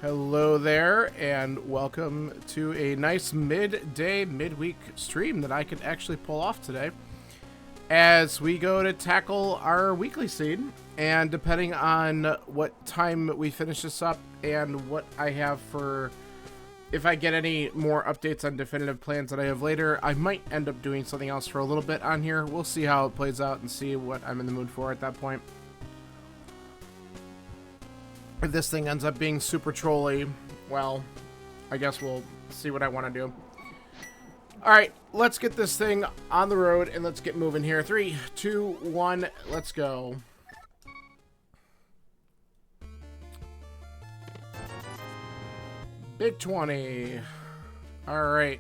Hello there, and welcome to a nice midweek stream that I can actually pull off today as we go to tackle our weekly scene. And depending on what time we finish this up and what I have for, if I get any more updates on definitive plans that I have later, I might end up doing something else for a little bit on here. We'll see how it plays out and see what I'm in the mood for at that point. If this thing ends up being super trolly, well, I guess we'll see what I want to do. Alright, let's get this thing on the road and let's get moving here. 3, 2, 1, let's go. Big 20. Alright.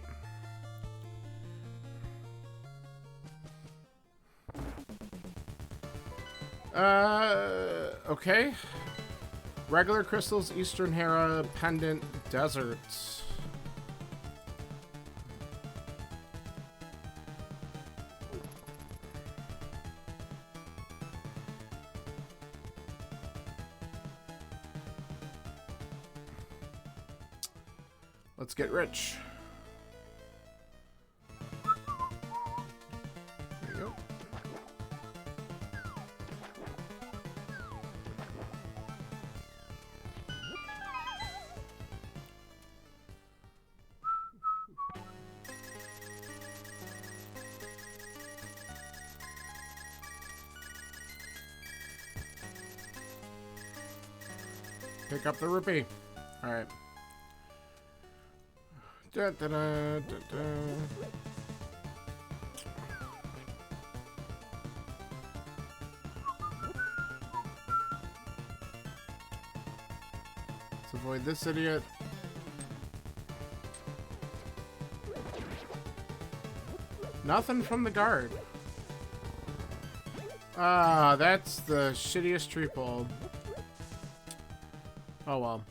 Okay. Regular crystals, Eastern Hera, Pendant, Deserts. Let's get rich. There you go. Pick up the rupee. All right. Da, da, da, da, da. Let's avoid this idiot. Nothing from the guard. Ah, that's the shittiest tree pole. Oh well.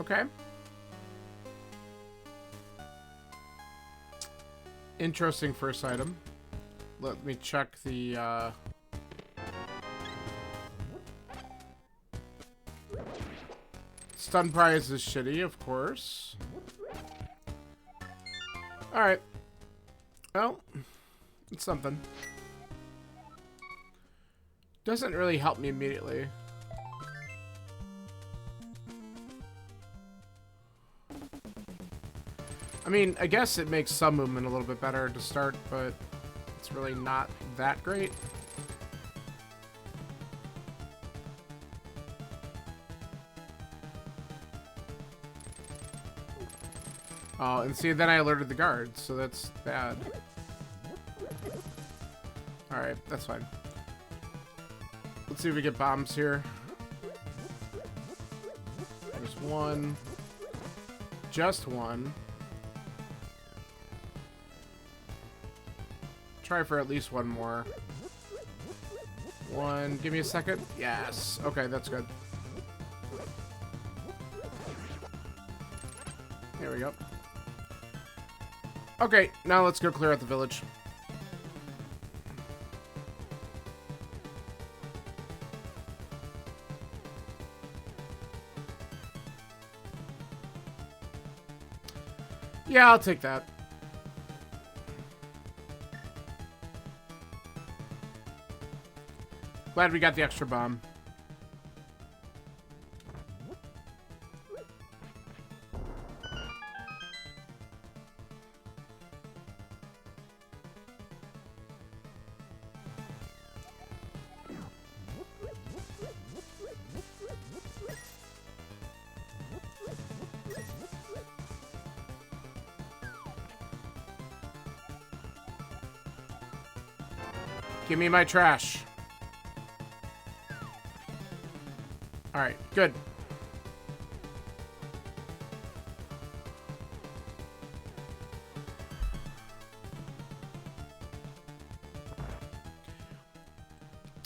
Okay. Interesting first item. Let me check the stun prize is shitty, of course. Alright. Well, it's something. Doesn't really help me immediately. I mean, I guess it makes some movement a little bit better to start, but it's really not that great. Oh, and see, then I alerted the guards, so that's bad. Alright, that's fine. Let's see if we get bombs here. There's one. Just one. Try for at least one more. One. Give me a second. Yes. Okay, that's good. There we go. Okay, now let's go clear out the village. Yeah, I'll take that. Glad we got the extra bomb. Give me my trash. Alright, good.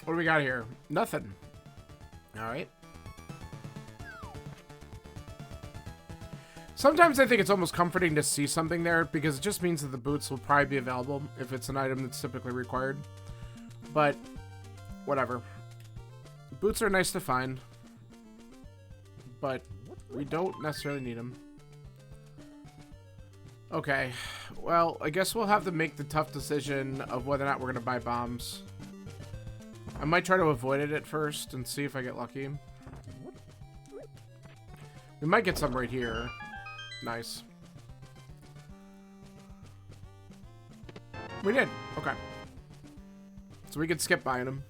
What do we got here? Nothing. Alright. Sometimes I think it's almost comforting to see something there because it just means that the boots will probably be available if it's an item that's typically required. But whatever. Boots are nice to find, but we don't necessarily need them. Okay, well, I guess we'll have to make the tough decision of whether or not we're going to buy bombs. I might try to avoid it at first and see if I get lucky. We might get some right here. Nice. We did. Okay. So we could skip buying them.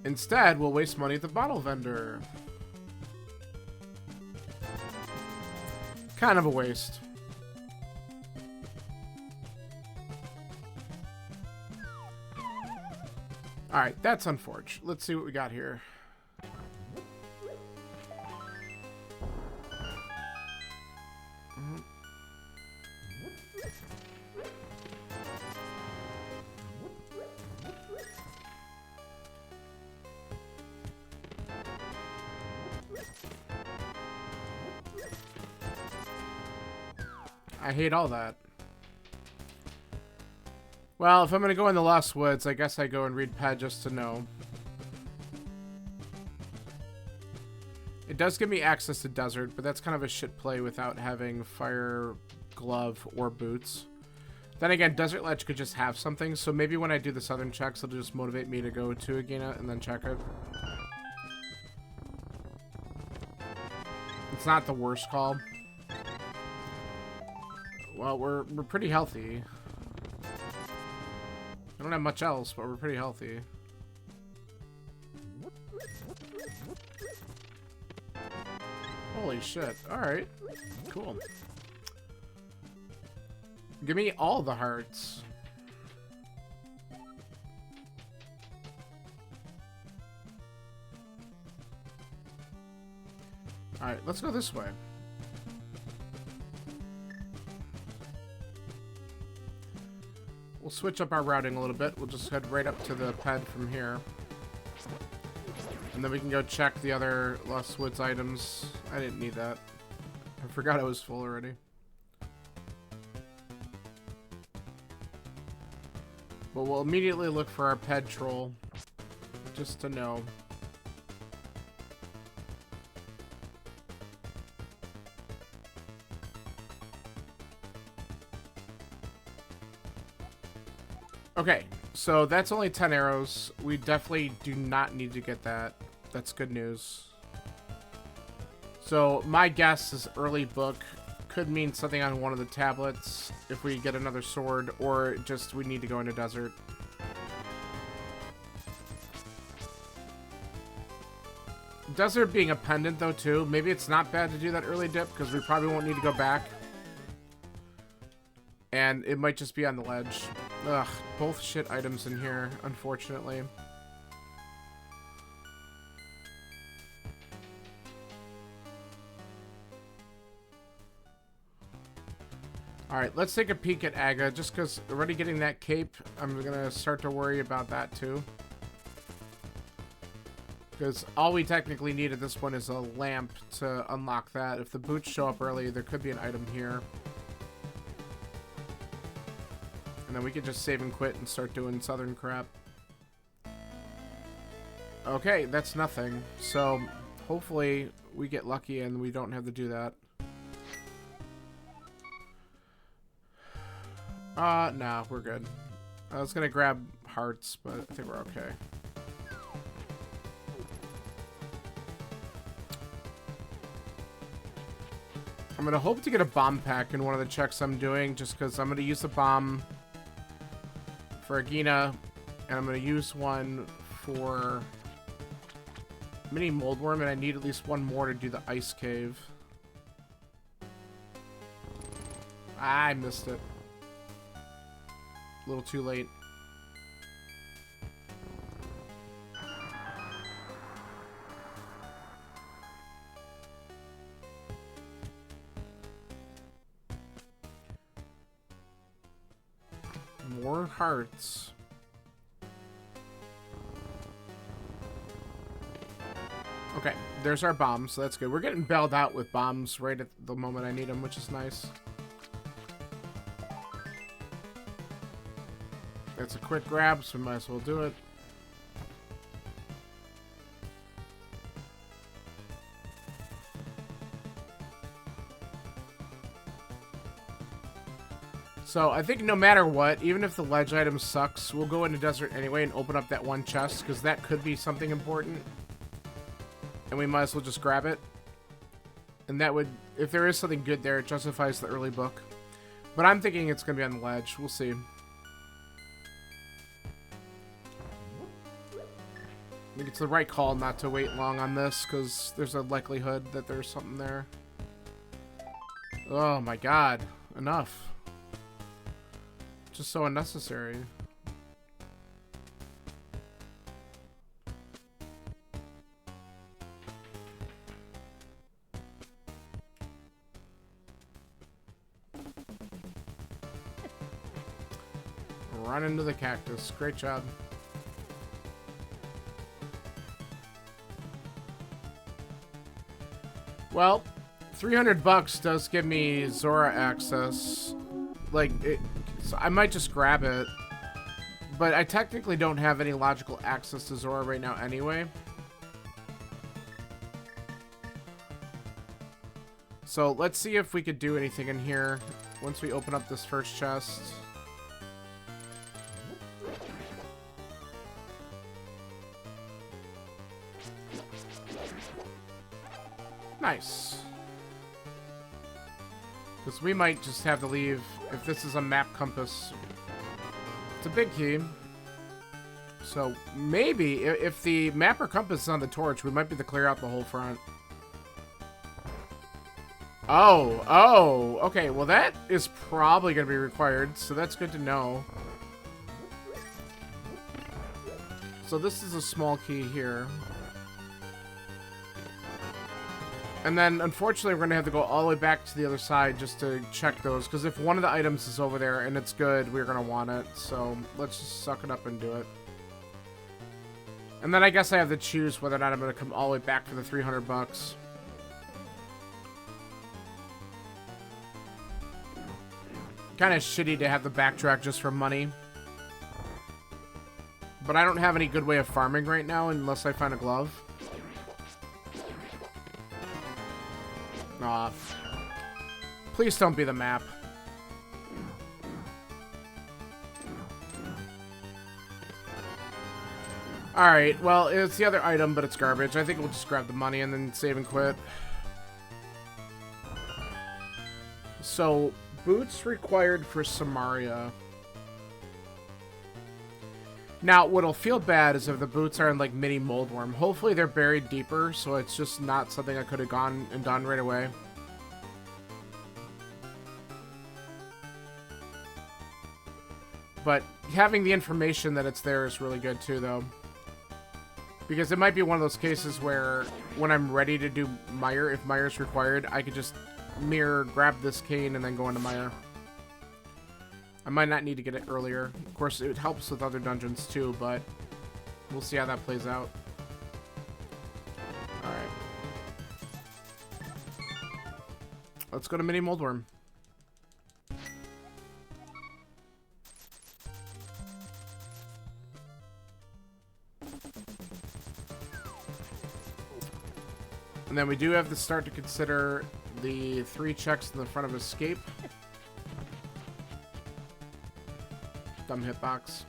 Instead, we'll waste money at the bottle vendor. Kind of a waste. Alright, that's unfortunate. Let's see what we got here. I hate all that. Well, if I'm gonna go in the Lost Woods, I guess I go and read Ped just to know. It does give me access to Desert, but that's kind of a shit play without having Fire, Glove, or Boots. Then again, Desert Ledge could just have something, so maybe when I do the Southern checks, it'll just motivate me to go to Agena and then check it. It's not the worst call. Well, we're pretty healthy. I don't have much else, but we're pretty healthy. Holy shit. Alright. Cool. Give me all the hearts. Alright, let's go this way. We'll switch up our routing a little bit. We'll just head right up to the Ped from here. And then we can go check the other Lost Woods items. I didn't need that. I forgot I was full already. But we'll immediately look for our Ped troll. Just to know. Okay, so that's only 10 arrows. We definitely do not need to get that. That's good news. So my guess is early book could mean something on one of the tablets if we get another sword, or just we need to go into desert. Desert being a pendant though too, maybe it's not bad to do that early dip because we probably won't need to go back. And it might just be on the ledge. Ugh, both shit items in here, unfortunately. Alright, let's take a peek at Aga, just because already getting that cape, I'm gonna start to worry about that too. Because all we technically need at this point is a lamp to unlock that. If the boots show up early, there could be an item here. And then we could just save and quit and start doing southern crap. Okay, that's nothing. So, hopefully we get lucky and we don't have to do that. Nah, we're good. I was gonna grab hearts, but I think we're okay. I'm gonna hope to get a bomb pack in one of the checks I'm doing, just because I'm gonna use a bomb for Agena, and I'm going to use one for mini moldworm, and I need at least one more to do the ice cave. I missed it. A little too late. More hearts. Okay, there's our bombs, so that's good. We're getting bailed out with bombs right at the moment I need them, which is nice. That's a quick grab, so we might as well do it. So I think no matter what, even if the ledge item sucks, we'll go into desert anyway and open up that one chest, because that could be something important. And we might as well just grab it. And that would, if there is something good there, it justifies the early book. But I'm thinking it's going to be on the ledge. We'll see. I think it's the right call not to wait long on this, because there's a likelihood that there's something there. Oh my god. Enough. Just so unnecessary. Run into the cactus. Great job. Well, 300 bucks does give me Zora access. Like, so I might just grab it. But I technically don't have any logical access to Zora right now anyway. So let's see if we could do anything in here once we open up this first chest. Nice. Because we might just have to leave if this is a map compass. It's a big key. So maybe if the map or compass is on the torch, we might be able to clear out the whole front. Oh, okay. Well, that is probably going to be required, so that's good to know. So this is a small key here. And then, unfortunately, we're going to have to go all the way back to the other side just to check those. Because if one of the items is over there and it's good, we're going to want it. So, let's just suck it up and do it. And then I guess I have to choose whether or not I'm going to come all the way back for the 300 bucks. Kind of shitty to have the backtrack just for money. But I don't have any good way of farming right now unless I find a glove. Aw. Please don't be the map. Alright, well, it's the other item, but it's garbage. I think we'll just grab the money and then save and quit. So, boots required for Samaria. Now, what'll feel bad is if the boots are in, like, mini moldworm. Hopefully they're buried deeper, so it's just not something I could have gone and done right away. But having the information that it's there is really good, too, though. Because it might be one of those cases where, when I'm ready to do Mire, if Mire's required, I could just mirror, grab this cane, and then go into Mire. I might not need to get it earlier. Of course, it helps with other dungeons too, but we'll see how that plays out. Alright. Let's go to Mini Moldworm. And then we do have to start to consider the 3 checks in the front of escape. Dumb hitbox.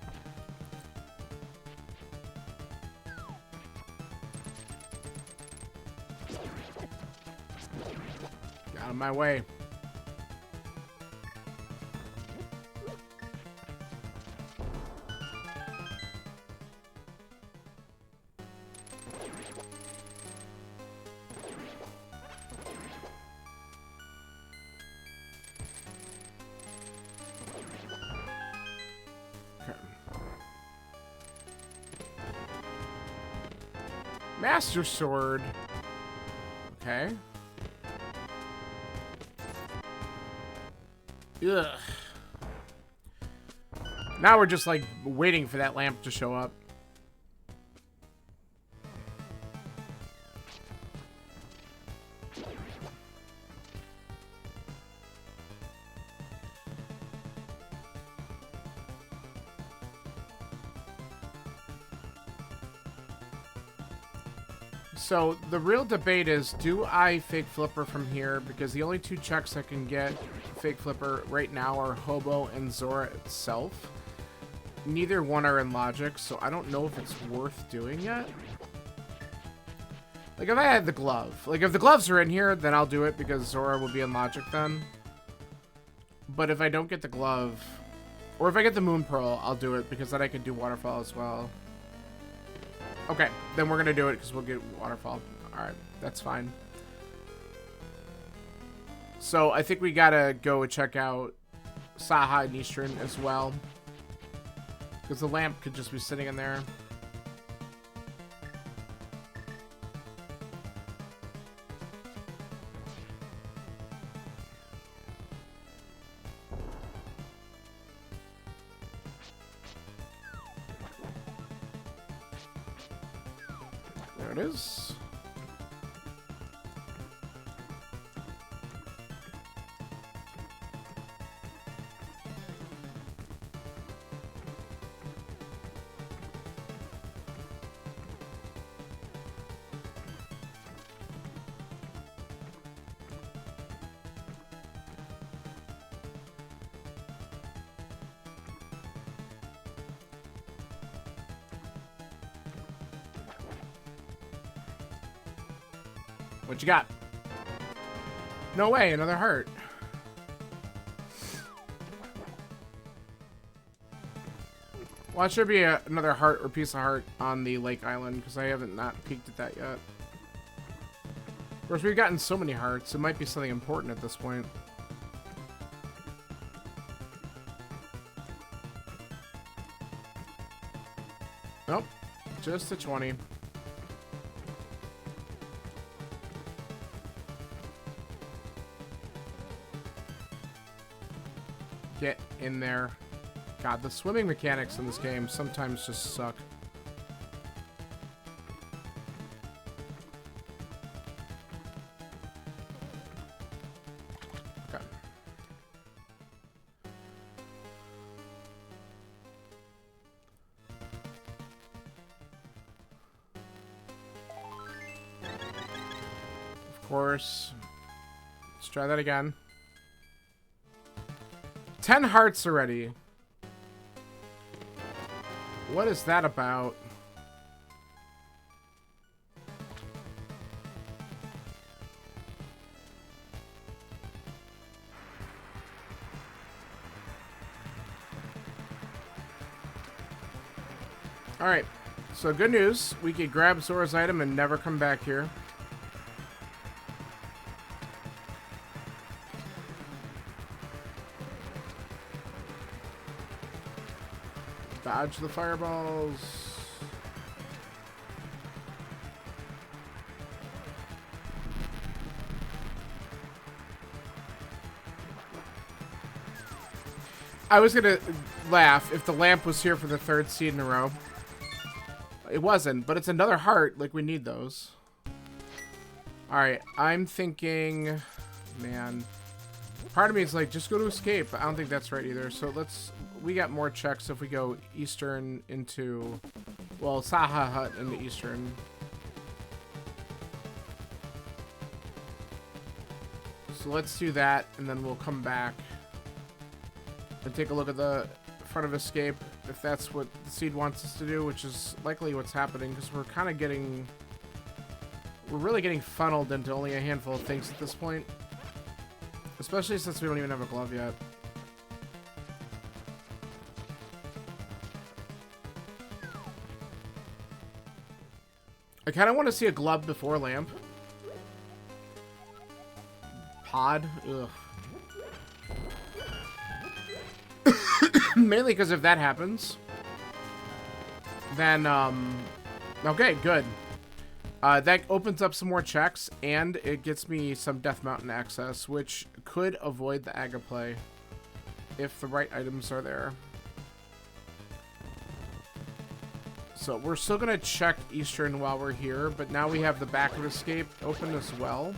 Get out of my way. Master Sword. Okay. Ugh. Now we're just like waiting for that lamp to show up. So the real debate is, do I fake flipper from here? Because the only two checks I can get fake flipper right now are Hobo and Zora itself. Neither one are in logic, so I don't know if it's worth doing yet. Like, if I had the glove. Like, if the gloves are in here, then I'll do it because Zora will be in logic then. But if I don't get the glove, or if I get the Moon Pearl, I'll do it because then I can do Waterfall as well. Okay, then we're gonna do it because we'll get Waterfall. Alright, that's fine. So, I think we gotta go check out Saha and Eastern as well. Because the lamp could just be sitting in there. There it is. What you got? No way, another heart. Well, it should be another heart or piece of heart on the Lake Island, because I haven't not peeked at that yet. Of course, we've gotten so many hearts, it might be something important at this point. Nope, just a 20. Get in there. God, the swimming mechanics in this game sometimes just suck. Okay. Of course. Let's try that again. 10 hearts already. What is that about? Alright, so good news. We could grab Zora's item and never come back here. Dodge the fireballs. I was gonna laugh if the lamp was here for the 3rd seed in a row. It wasn't, but it's another heart. Like, we need those. Alright, I'm thinking... Man. Part of me is like, just go to escape. I don't think that's right either. So let's... We got more checks if we go Eastern into... Well, Saha Hut into Eastern. So let's do that, and then we'll come back and take a look at the front of escape, if that's what the seed wants us to do, which is likely what's happening, because we're kind of getting... We're really getting funneled into only a handful of things at this point. Especially since we don't even have a glove yet. I kind of want to see a glove before lamp. Pod? Ugh. Mainly because if that happens, then, okay, good. That opens up some more checks, and it gets me some Death Mountain access, which could avoid the Aga play if the right items are there. So we're still going to check Eastern while we're here, but now we have the backward escape open as well.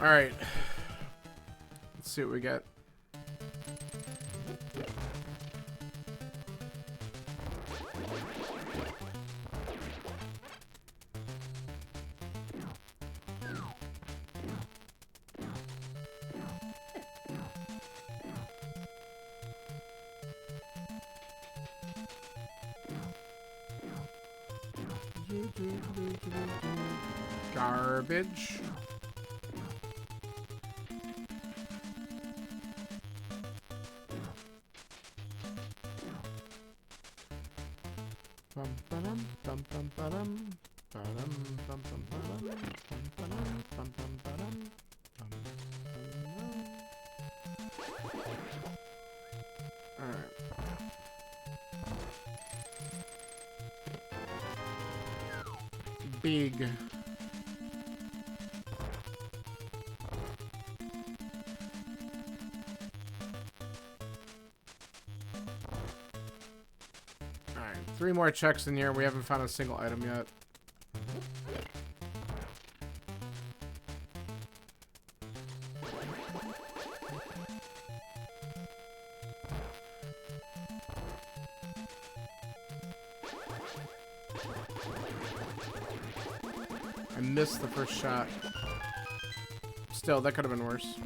Alright. Let's see what we get. Garbage. Bum ba-dum, bum bum ba-dum, ba-dum, bum bum ba-dum, bum ba-dum, bum bum ba-dum, bum bum. All right. Big. Alright, 3 more checks in here. We haven't found a single item yet. I missed the first shot. Still, that could have been worse.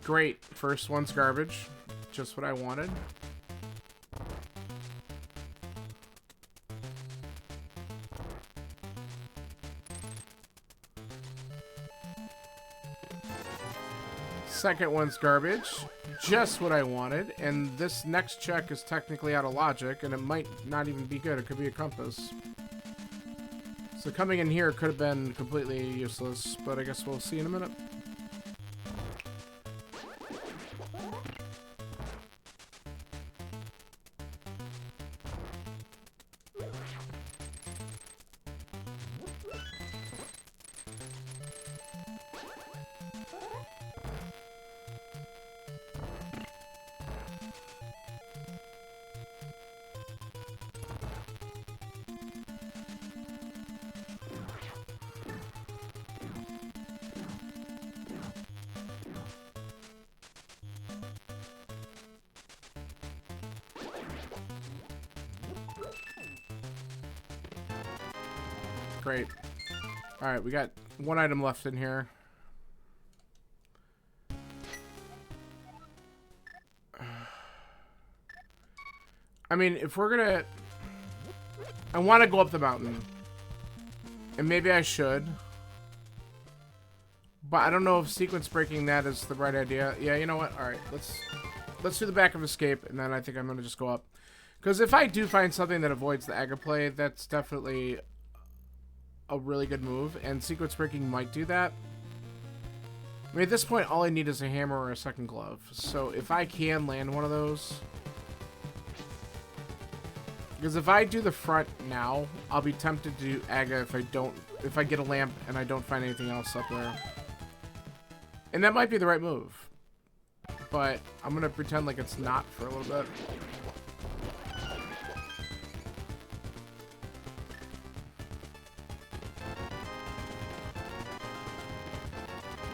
Great. First one's garbage. Just what I wanted. Second one's garbage. Just what I wanted. And this next check is technically out of logic, and it might not even be good. It could be a compass. So coming in here could have been completely useless, but I guess we'll see in a minute. Great. Alright, we got 1 item left in here. I mean, if we're gonna... I want to go up the mountain. And maybe I should. But I don't know if sequence breaking that is the right idea. Yeah, you know what? Alright, let's do the back of escape, and then I think I'm gonna just go up. Because if I do find something that avoids the agaplay, that's definitely a really good move, and sequence breaking might do that. I mean, at this point, all I need is a hammer or a second glove. So if I can land one of those... Because if I do the front now, I'll be tempted to do Aga if I get a lamp and I don't find anything else up there. And that might be the right move. But I'm gonna pretend like it's not for a little bit.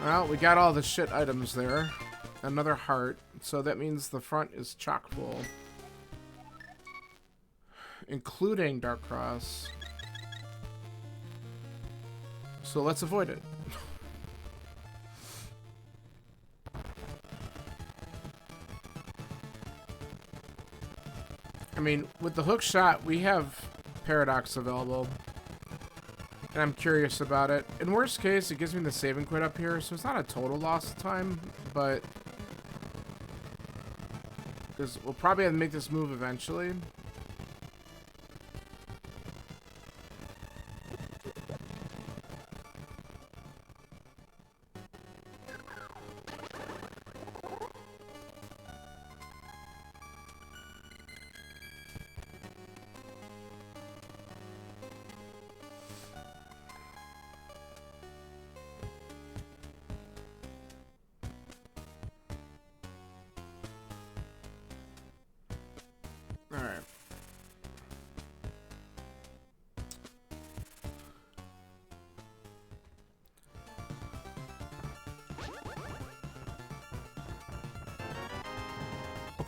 Well, we got all the shit items there. Another heart. So that means the front is chock full. Including Dark Cross. So let's avoid it. I mean, with the hook shot, we have Paradox available. And I'm curious about it. In worst case, it gives me the save and quit up here, so it's not a total loss of time, but... Because we'll probably have to make this move eventually. Alright.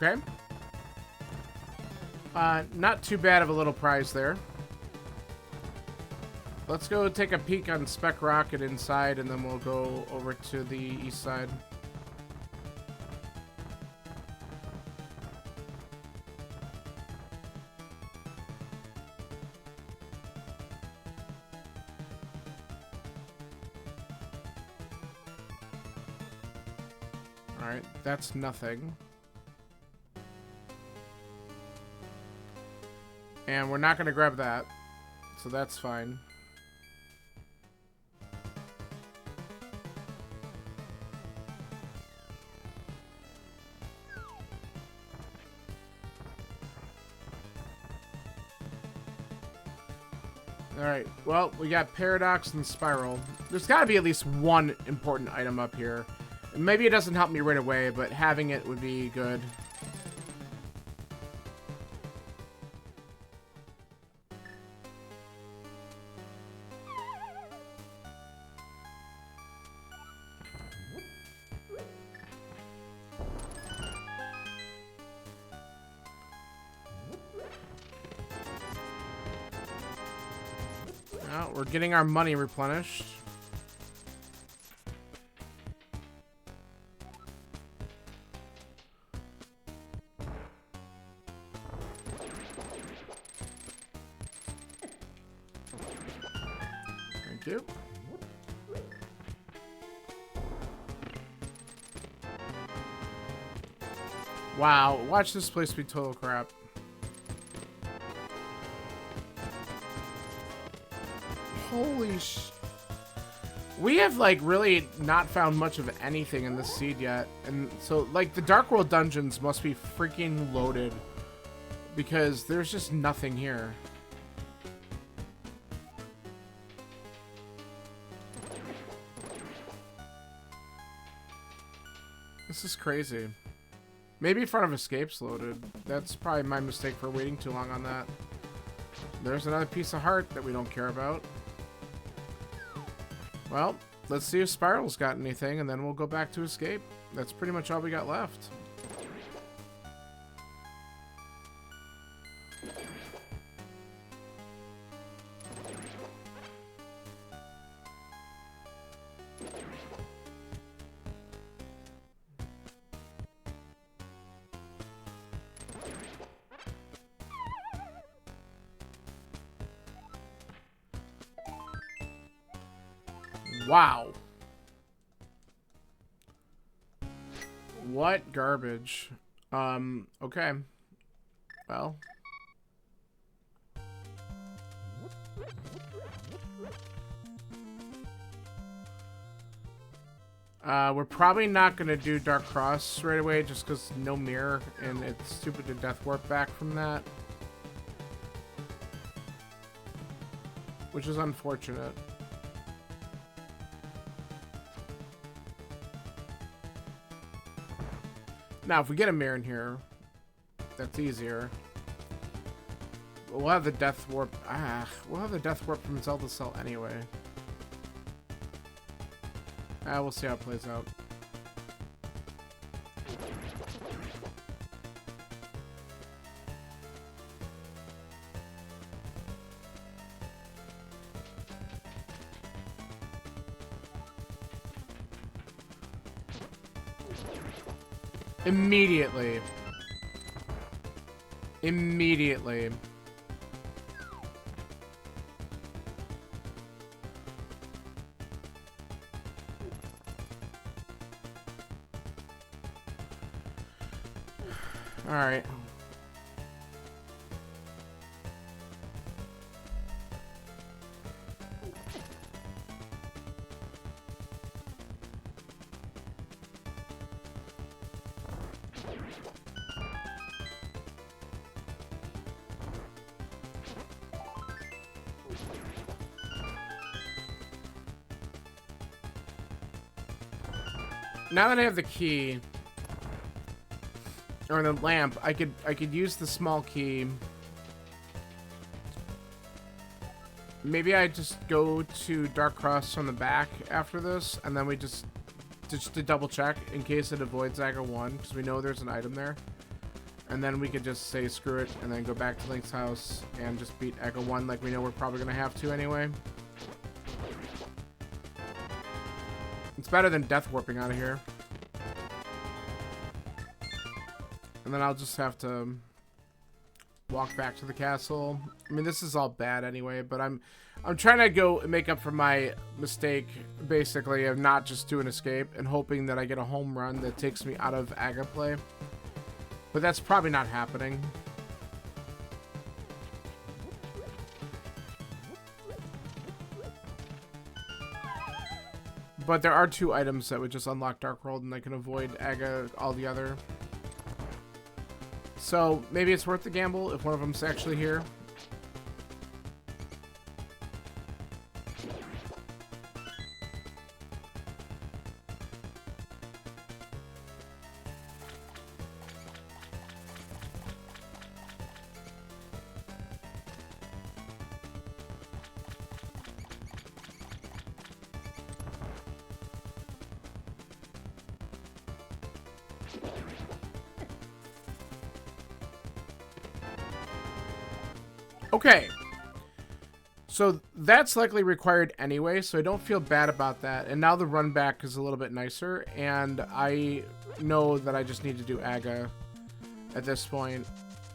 Okay. Not too bad of a little prize there. Let's go take a peek on Spec Rocket inside, and then we'll go over to the east side. Alright, that's nothing. And we're not going to grab that, so that's fine. Alright, well, we got Paradox and Spiral. There's got to be at least one important item up here. Maybe it doesn't help me right away, but having it would be good. Well, we're getting our money replenished. Thank you. Wow, watch this place be total crap. Holy sh... We have, like, really not found much of anything in this seed yet. And so, like, the Dark World dungeons must be freaking loaded. Because there's just nothing here. This is crazy. Maybe Front of Escape's loaded. That's probably my mistake for waiting too long on that. There's another piece of heart that we don't care about. Well, let's see if Spiral's got anything, and then we'll go back to Escape. That's pretty much all we got left. Wow. What garbage. Okay. Well. We're probably not going to do Dark Cross right away just because no mirror, and it's stupid to death warp back from that. Which is unfortunate. Now, if we get a mirror in here, that's easier. We'll have the death warp. We'll have the death warp from Zelda Cell anyway. We'll see how it plays out. Immediately. Immediately. All right. Now that I have the key, or the lamp, I could use the small key. Maybe I just go to Dark Cross on the back after this, and then we just to double check in case it avoids Agra 1, because we know there's an item there. And then we could just say screw it and then go back to Link's house and just beat Echo 1 like we know we're probably going to have to anyway. It's better than death warping out of here. And then I'll just have to walk back to the castle. I mean, this is all bad anyway, but I'm trying to go make up for my mistake, basically, of not just doing escape and hoping that I get a home run that takes me out of Aga play. But that's probably not happening. But there are 2 items that would just unlock Dark World and I can avoid Aga altogether. So maybe it's worth the gamble if one of them's actually here. Okay, so that's likely required anyway, so I don't feel bad about that. And now the run back is a little bit nicer, and I know that I just need to do Aga at this point.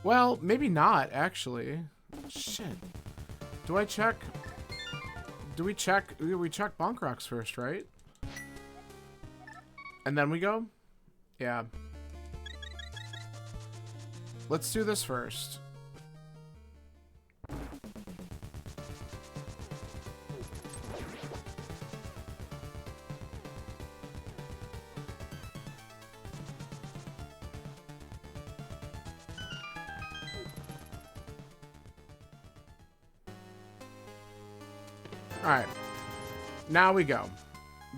Well, maybe not, actually. Shit. Do I check? Do we check? We check Bonk Rocks first, right? And then we go? Yeah. Let's do this first. Alright, now we go,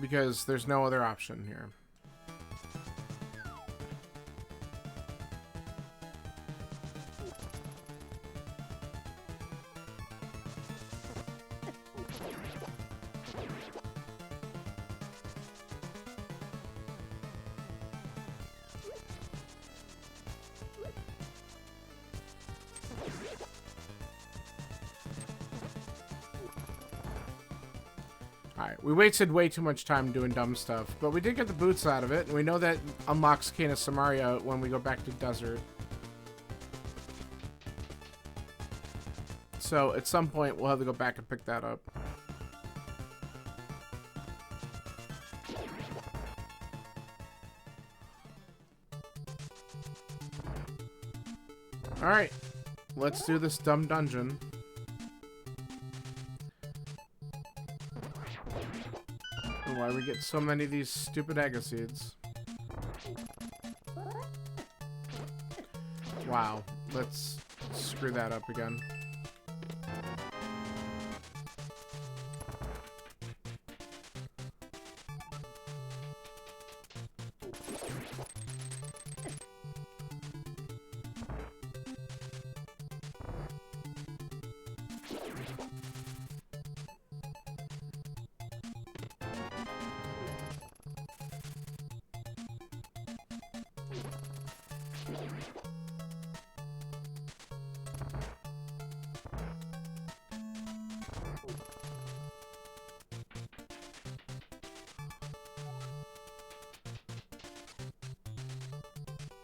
because there's no other option here. Alright, we wasted way too much time doing dumb stuff, but we did get the boots out of it, and we know that unlocks Cane of Samaria when we go back to Desert. So, at some point, we'll have to go back and pick that up. Alright, let's do this dumb dungeon. Why we get so many of these stupid Aga seeds. Wow, let's screw that up again.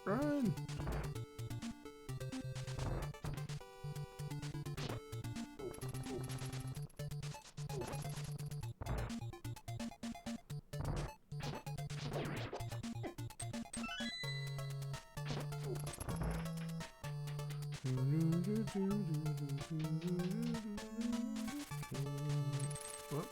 Run! Whoop.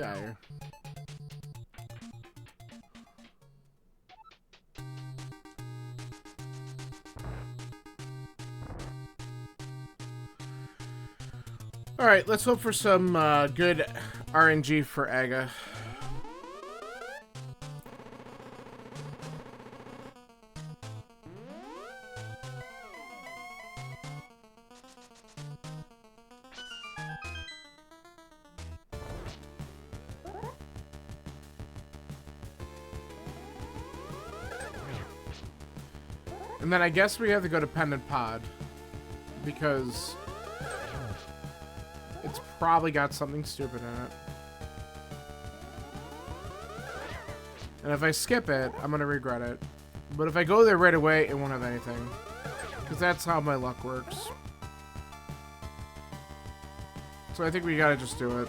Get out of here. Alright, let's hope for some good RNG for Aga. And then I guess we have to go to Pendant Pod, because it's probably got something stupid in it. And if I skip it, I'm going to regret it. But if I go there right away, it won't have anything. Because that's how my luck works. So I think we got to just do it.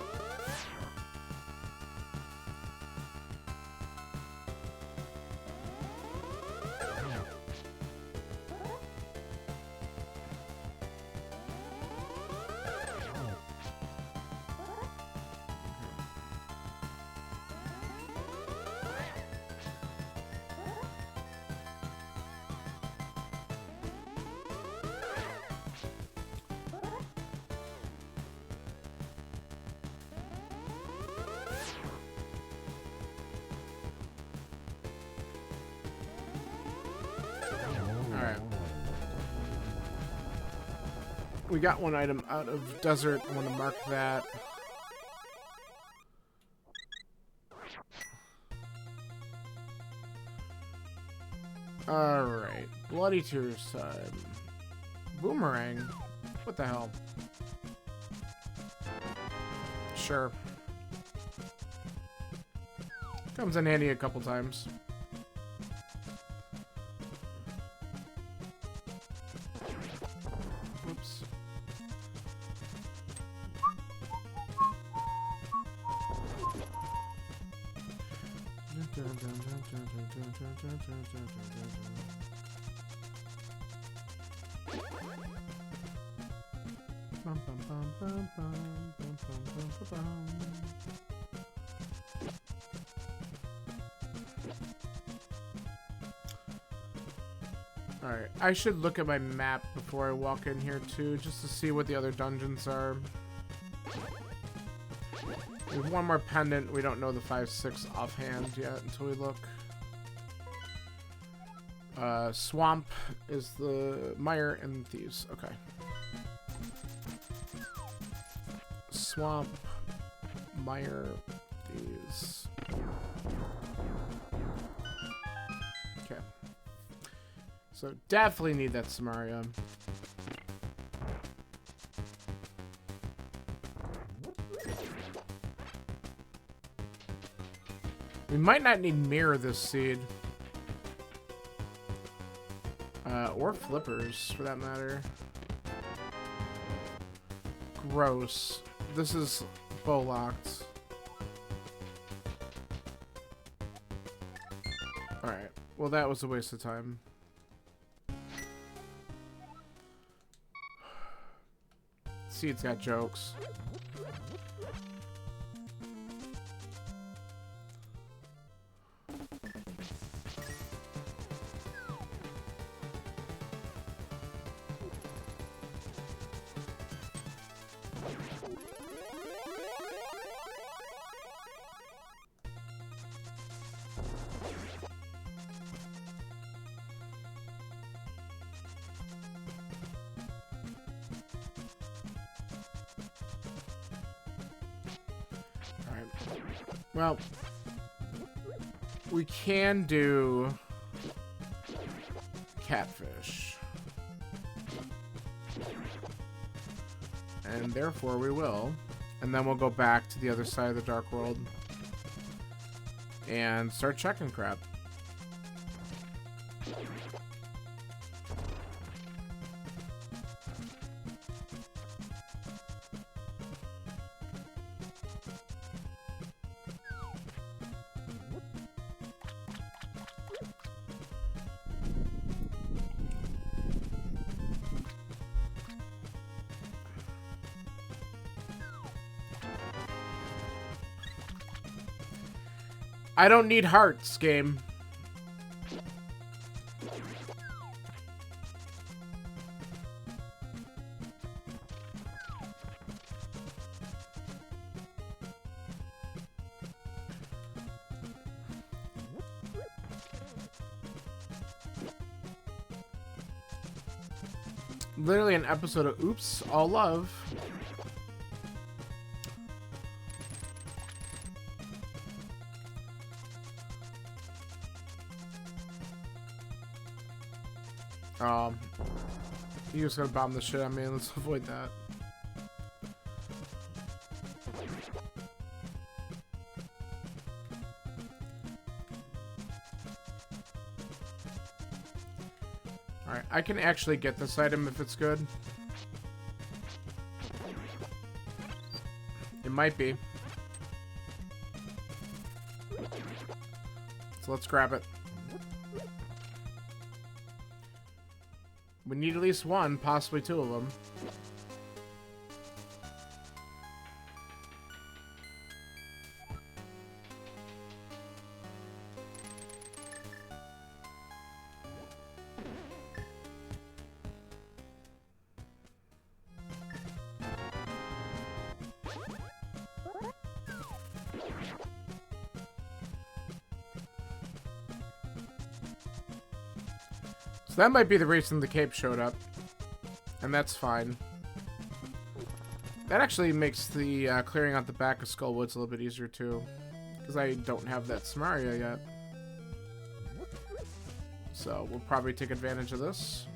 We got one item out of desert. I want to mark that. Alright. Bloody Tears time. Boomerang? What the hell? Sure. Comes in handy a couple times. Oops. Alright, I should look at my map before I walk in here too, just to see what the other dungeons are. We have one more pendant. We don't know the 5-6 offhand yet until we look. Swamp is the mire and thieves. Okay. Swamp, mire, thieves. Okay. So definitely need that Samaria. We might not need mirror this seed. Or flippers, for that matter. Gross. This is bow locked. Alright. Well, that was a waste of time. Seed's got jokes. Well, we can do catfish. And therefore we will. And then we'll go back to the other side of the Dark World and start checking crap. I don't need hearts, game. Literally an episode of Oops, All Love. He was gonna bomb the shit out of me. Let's avoid that. Alright, I can actually get this item if it's good. It might be. So let's grab it. We need at least one, possibly two of them. So that might be the reason the cape showed up. And that's fine. That actually makes the clearing out the back of Skullwoods a little bit easier too. Because I don't have that Samaria yet. So we'll probably take advantage of this.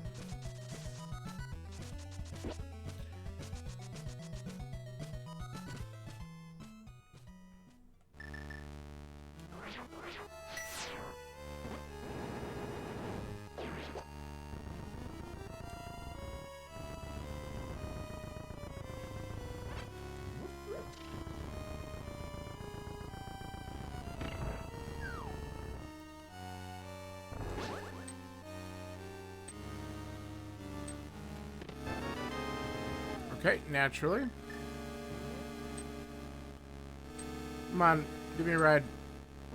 Okay, naturally. Come on, give me a ride.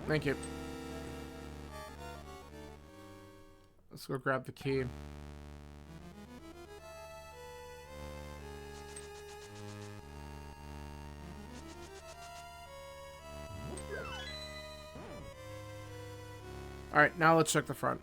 Thank you. Let's go grab the key. Alright, now let's check the front.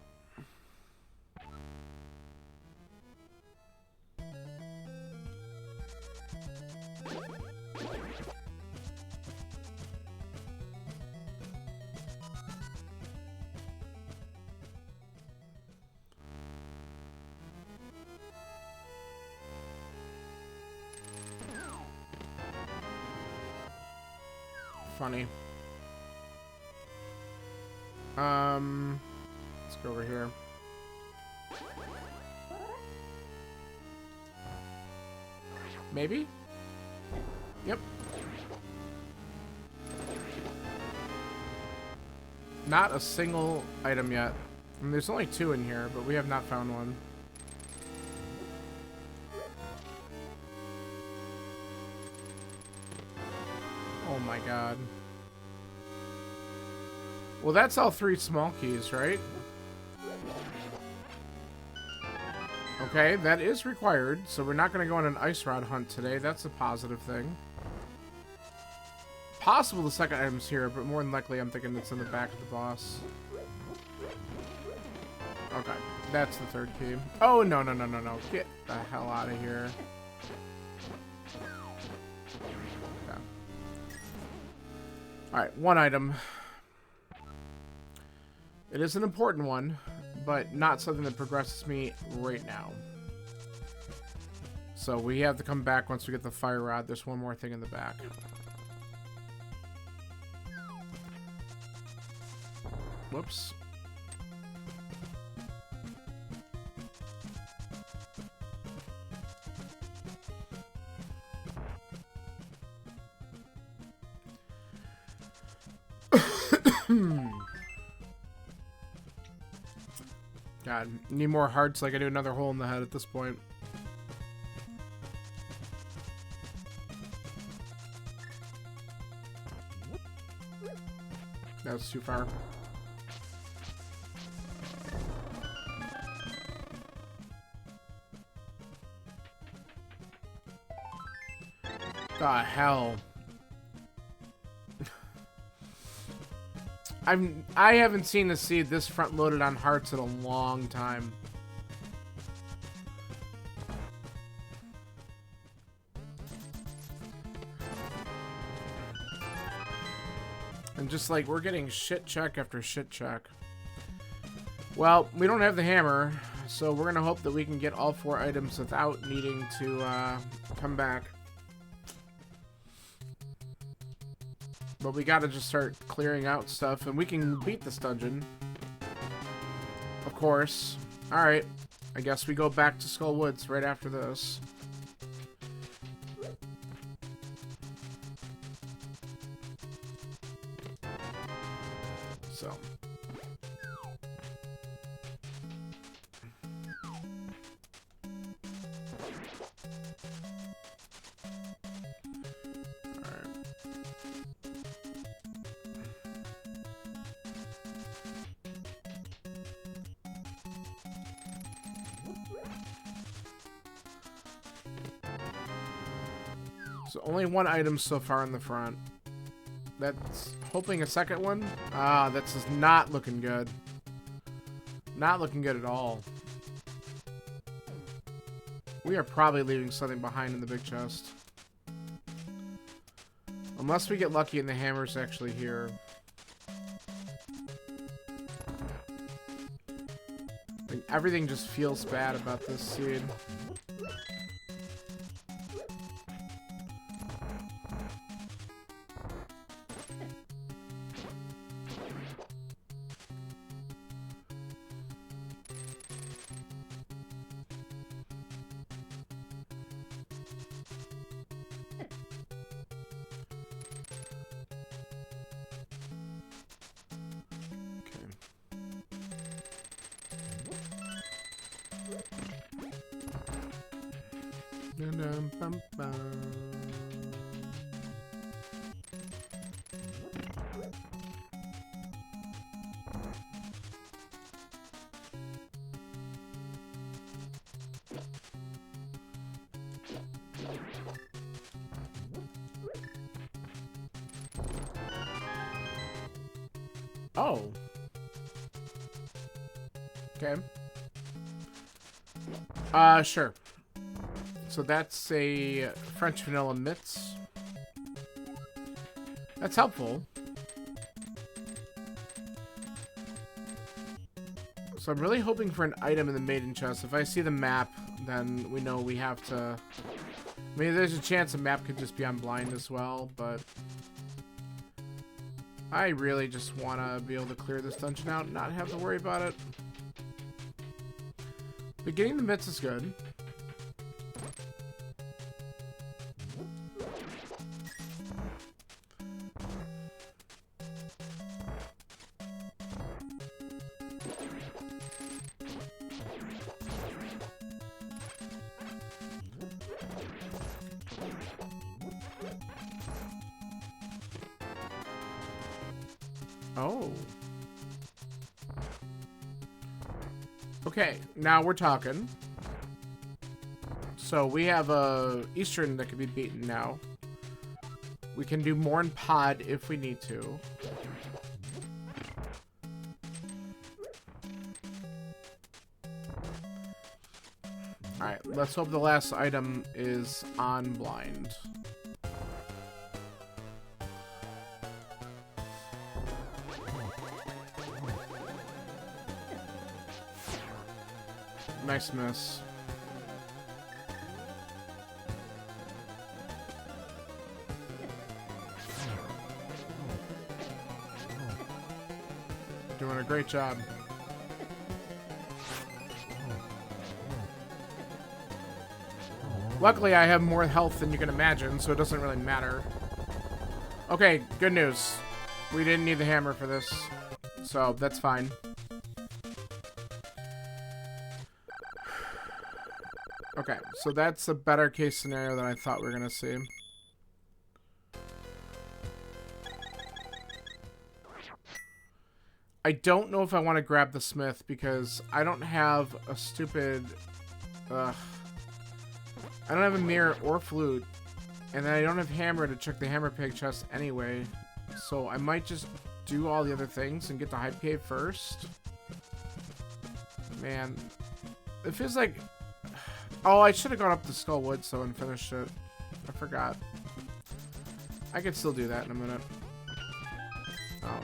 Funny. Let's go over here. Maybe? Yep. Not a single item yet. I mean, there's only 2 in here, but we have not found one. Oh my god. Well, that's all 3 small keys, right? Okay, that is required, so we're not going to go on an ice rod hunt today. That's a positive thing. Possible the second item's here, but more than likely I'm thinking it's in the back of the boss. Okay, that's the 3rd key. Oh, no, no, no, no, no. Get the hell out of here. Okay. Alright, 1 item. It is an important one, but not something that progresses me right now. So we have to come back once we get the fire rod. There's one more thing in the back. Whoops. God, need more hearts like I do another hole in the head at this point. That was too far. The hell. I haven't seen a seed this front loaded on hearts in a long time. And just like we're getting shit check after shit check. Well, we don't have the hammer, so we're gonna hope that we can get all 4 items without needing to come back. But we gotta just start clearing out stuff, and we can beat this dungeon. Of course. Alright. I guess we go back to Skull Woods right after this. So. So only 1 item so far in the front. That's hoping a second one. Ah, that's just not looking good. Not looking good at all. We are probably leaving something behind in the big chest. Unless we get lucky and the hammer's actually here. Like, everything just feels bad about this seed. Oh. Okay. Sure. So that's a French vanilla mitts. That's helpful. So I'm really hoping for an item in the maiden chest. If I see the map, then we know we have to... I mean, there's a chance the map could just be on blind as well, but... I really just want to be able to clear this dungeon out and not have to worry about it. But getting the mitts is good. Oh. Okay, now we're talking. So we have a Eastern that can be beaten now. We can do more in pod if we need to. Alright, let's hope the last item is on blind. Nice miss. Doing a great job. Luckily, I have more health than you can imagine, so it doesn't really matter. Okay, good news. We didn't need the hammer for this, so that's fine. Okay, so that's a better case scenario than I thought we were gonna see. I don't know if I want to grab the smith because I don't have a stupid... I don't have a mirror or flute. And then I don't have hammer to check the hammer pig chest anyway. So I might just do all the other things and get the hype cave first. Man. It feels like... Oh, I should have gone up to Skullwood so and finished it. I forgot. I could still do that in a minute. Oh.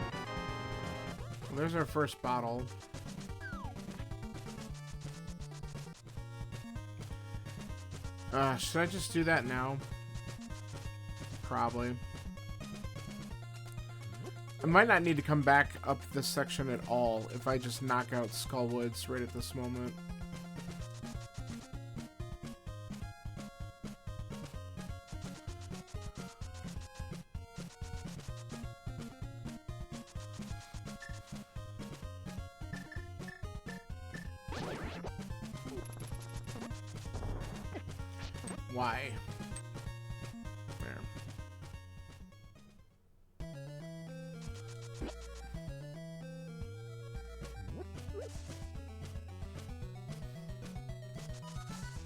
Well, there's our first bottle. Should I just do that now? Probably. I might not need to come back up this section at all if I just knock out Skullwoods right at this moment. Why? There.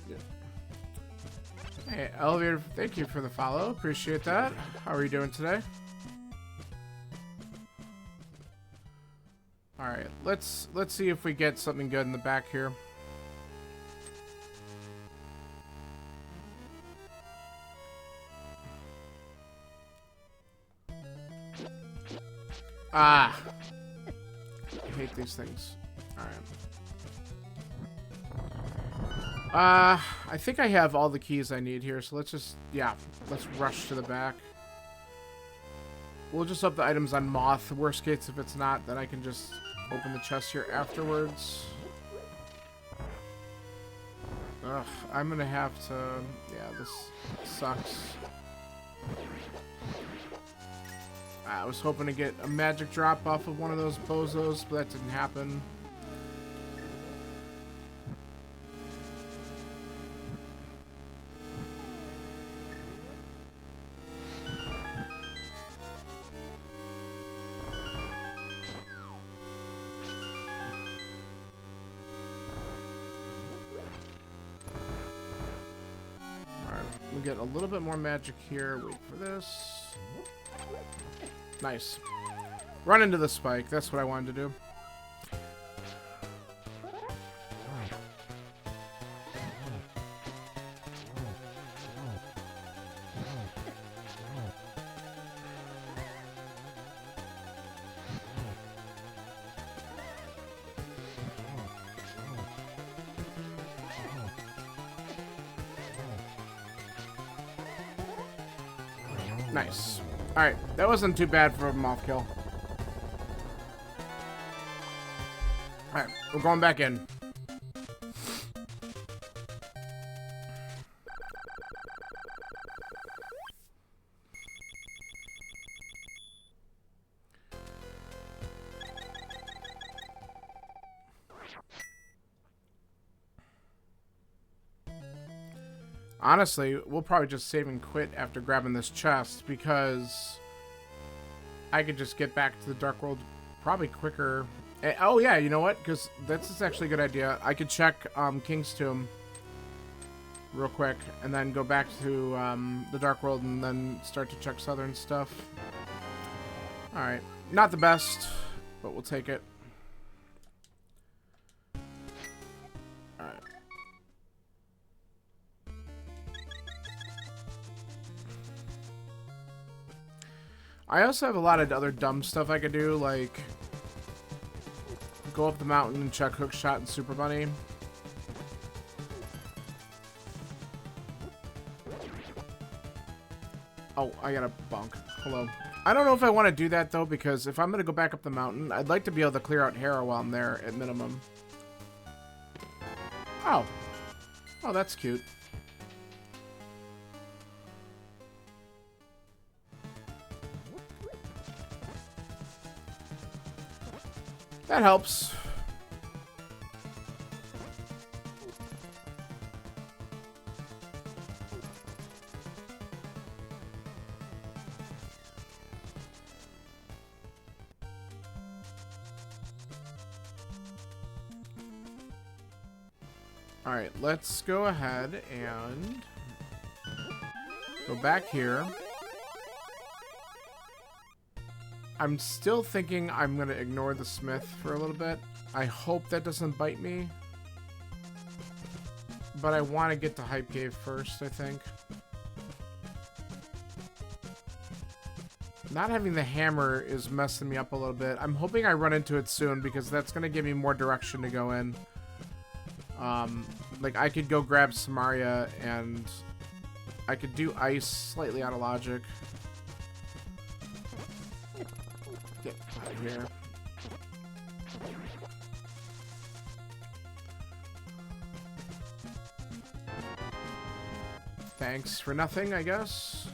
Yeah. Hey, Elevator, thank you for the follow. Appreciate that. How are you doing today? Alright, let's see if we get something good in the back here. Ah! I hate these things. Alright. I think I have all the keys I need here, so let's just, yeah, let's rush to the back. We'll just up the items on Moth. Worst case, if it's not, then I can just open the chest here afterwards. Ugh, I'm gonna have to, yeah, this sucks. I was hoping to get a magic drop off of one of those bozos, but that didn't happen. Alright, we'll get a little bit more magic here. Wait for this. Nice. Run into the spike. That's what I wanted to do. Nice. Alright, that wasn't too bad for a moth kill. Alright, we're going back in. Honestly, we'll probably just save and quit after grabbing this chest because I could just get back to the Dark World probably quicker. Oh yeah, you know what? Because that's actually a good idea. I could check King's Tomb real quick and then go back to the Dark World and then start to check Southern stuff. Alright. Not the best, but we'll take it. Alright. I also have a lot of other dumb stuff I could do, like go up the mountain and check Hookshot and Super Bunny. Oh, I got a bonk. Hello. I don't know if I want to do that, though, because if I'm going to go back up the mountain, I'd like to be able to clear out Hera while I'm there, at minimum. Oh. Oh, that's cute. That helps. Alright, let's go ahead and go back here. I'm still thinking I'm going to ignore the smith for a little bit. I hope that doesn't bite me. But I want to get to Hype Cave first, I think. Not having the hammer is messing me up a little bit. I'm hoping I run into it soon because that's going to give me more direction to go in. Like, I could go grab Samaria and I could do ice slightly out of logic. Get out of here. Thanks for nothing, I guess.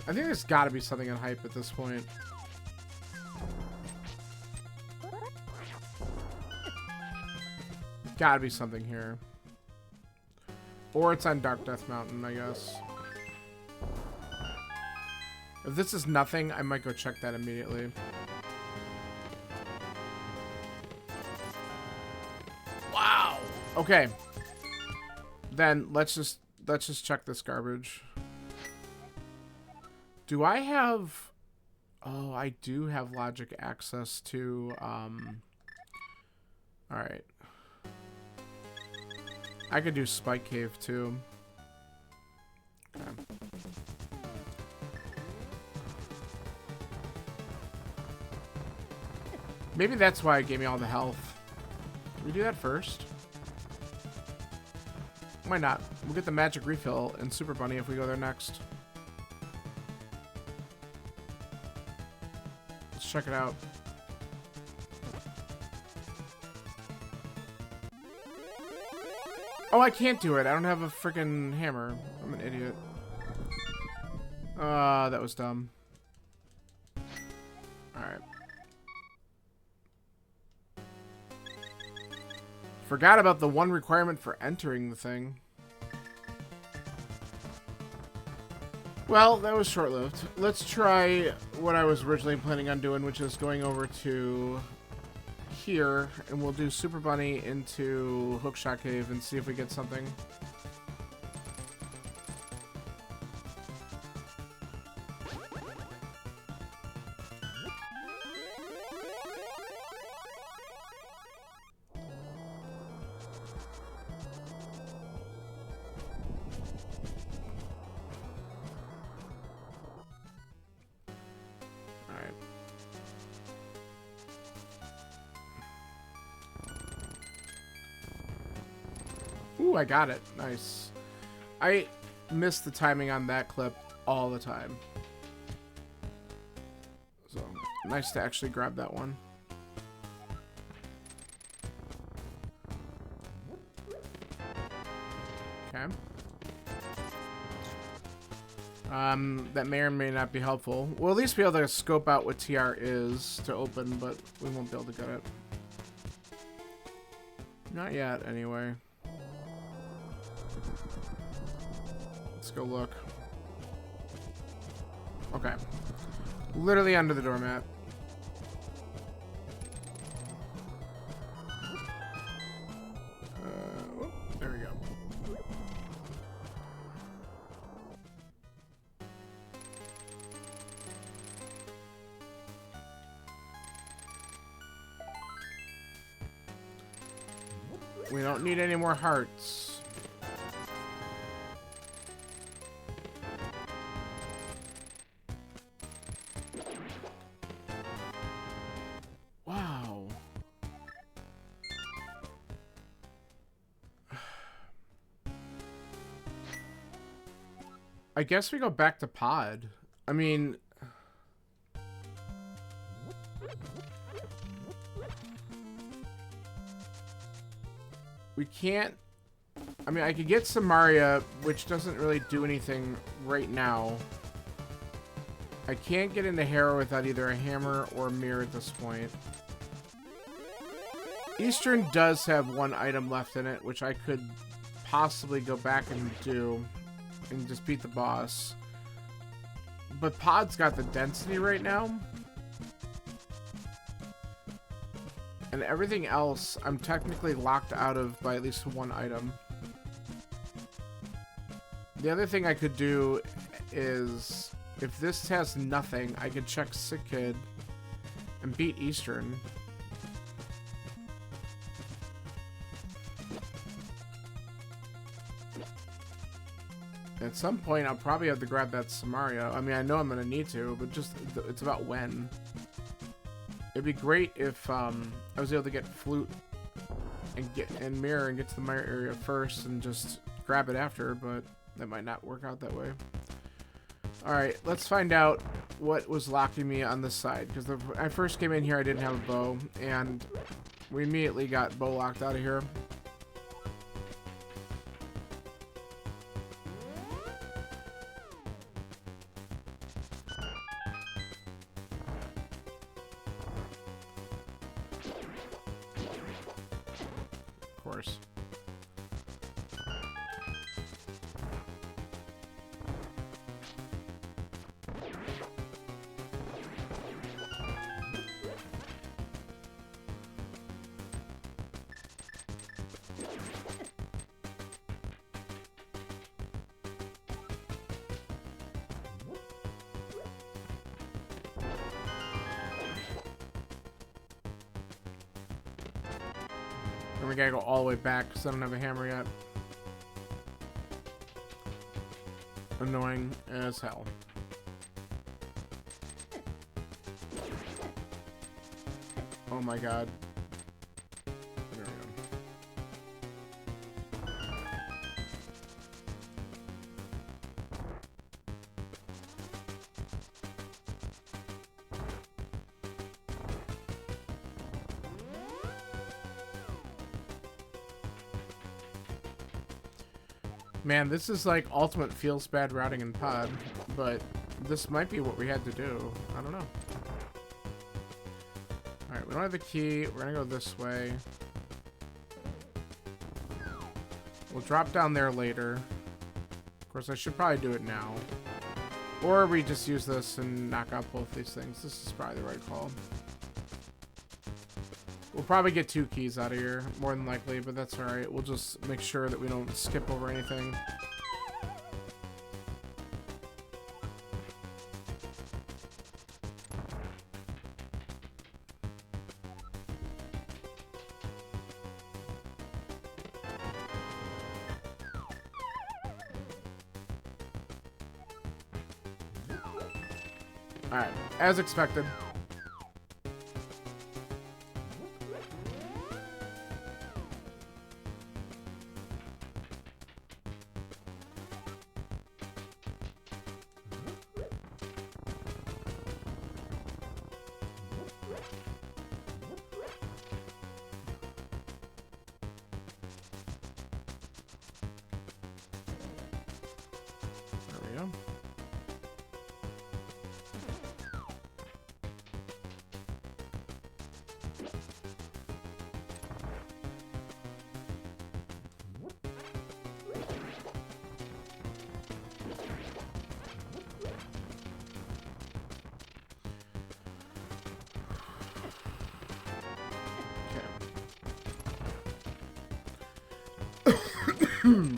I think there's got to be something in hype at this point. Gotta be something here. Or it's on Dark Death Mountain, I guess. If this is nothing, I might go check that immediately. Wow! Okay. Then let's just check this garbage. Do I have... Oh, I do have logic access to... Alright. I could do Spike Cave, too. Okay. Maybe that's why it gave me all the health. Can we do that first? Why not? We'll get the magic refill in Super Bunny if we go there next. Check it out. Oh, I can't do it. I don't have a freaking hammer. I'm an idiot. That was dumb. Alright. Forgot about the one requirement for entering the thing. Well, that was short-lived. Let's try what I was originally planning on doing, which is going over to here, and we'll do Super Bunny into Hookshot Cave and see if we get something. Ooh, I got it. Nice. I miss the timing on that clip all the time. So, nice to actually grab that one. Okay. That may or may not be helpful. We'll at least be able to scope out what TR is to open, but we won't be able to get it. Not yet, anyway. Let's go look. Okay. Literally under the doormat. Oh, there we go. We don't need any more hearts. Wow. I guess we go back to pod. I mean... We can't... I mean, I could get Samaria, which doesn't really do anything right now. I can't get into Harrow without either a hammer or a mirror at this point. Eastern does have one item left in it, which I could possibly go back and do and just beat the boss. But Pod's got the density right now. And everything else, I'm technically locked out of by at least one item. The other thing I could do is, if this has nothing, I could check Sick Kid and beat Eastern. At some point, I'll probably have to grab that Samaria. I mean, I know I'm going to need to, but just, it's about when. It'd be great if I was able to get Flute and Mirror and get to the Mirror area first and just grab it after, but that might not work out that way. Alright, let's find out what was locking me on this side, because when I first came in here, I didn't have a bow, and we immediately got bow locked out of here. Of course. And we gotta go all the way back because I don't have a hammer yet. Annoying as hell. Oh my god. There we go. Man, this is like ultimate feels bad routing in Pod, but this might be what we had to do. I don't know. Alright, we don't have the key. We're gonna go this way. We'll drop down there later. Of course, I should probably do it now. Or we just use this and knock out both these things. This is probably the right call. We'll probably get 2 keys out of here, more than likely, but that's alright. We'll just make sure that we don't skip over anything. Alright, as expected. There we go. Okay.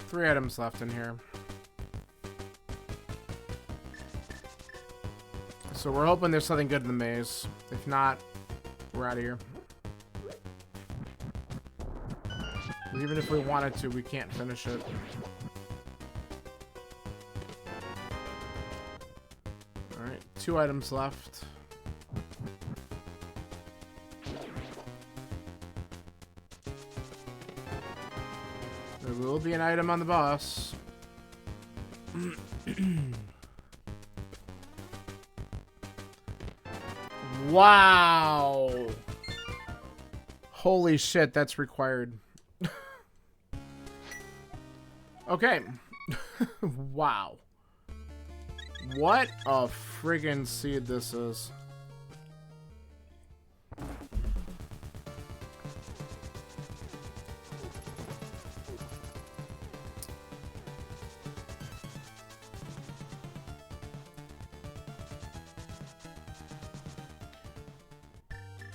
3 items left in here. So we're hoping there's something good in the maze. If not, we're out of here. Even if we wanted to, we can't finish it. Alright, 2 items left. will be an item on the boss. Wow. Holy shit, that's required. Okay. Wow. What a friggin' seed this is.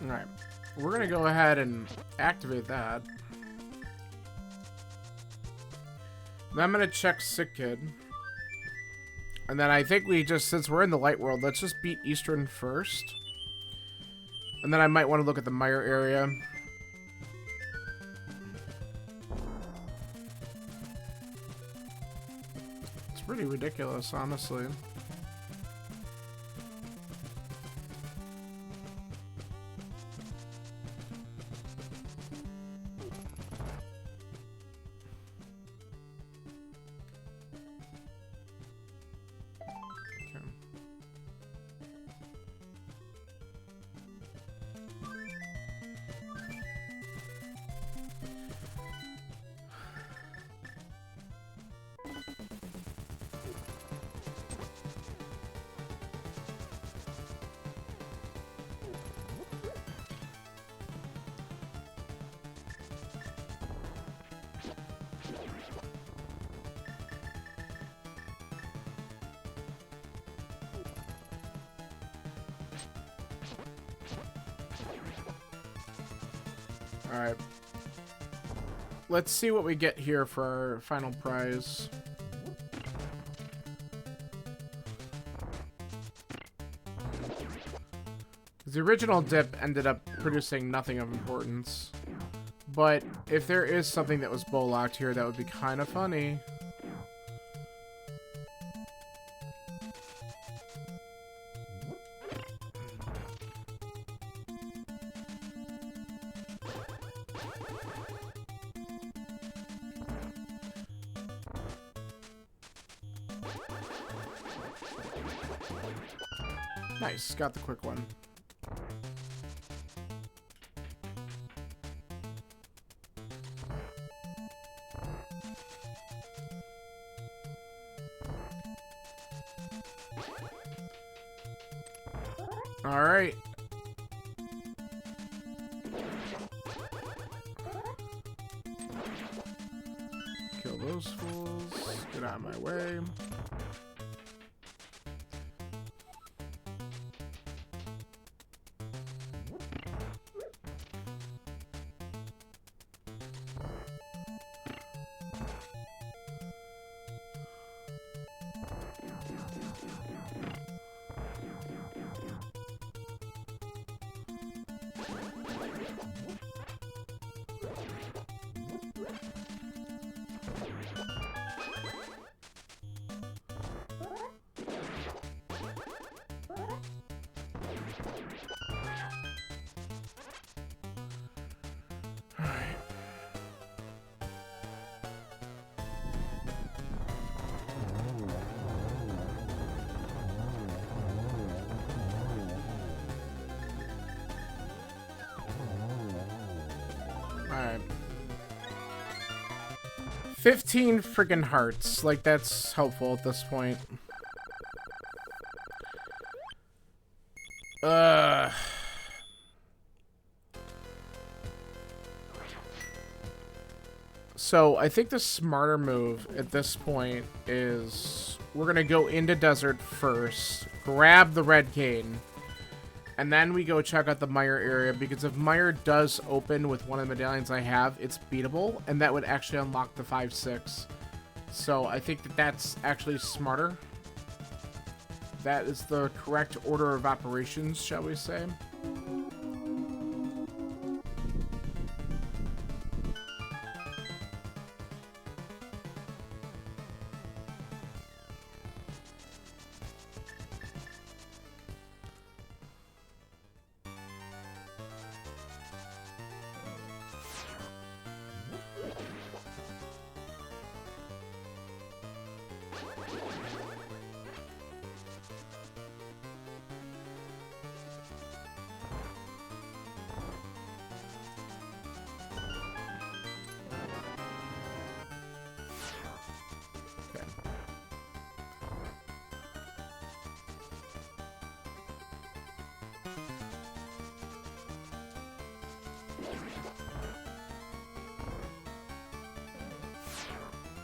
Alright. We're gonna go ahead and activate that. Then I'm gonna check Sick Kid. And then I think we just, since we're in the light world, let's just beat Eastern first. And then I might want to look at the Mire area. It's pretty ridiculous, honestly. Alright. Let's see what we get here for our final prize. The original dip ended up producing nothing of importance. But if there is something that was bow locked here, that would be kind of funny. Nice, got the quick one. All right. Kill those fools. Get out of my way. Alright. 15 friggin' hearts. Like, that's helpful at this point. So, I think the smarter move at this point is we're gonna go into desert first, grab the red cane, and then we go check out the Mire area, because if Mire does open with one of the medallions I have, it's beatable, and that would actually unlock the 5-6. So I think that that's actually smarter. That is the correct order of operations, shall we say.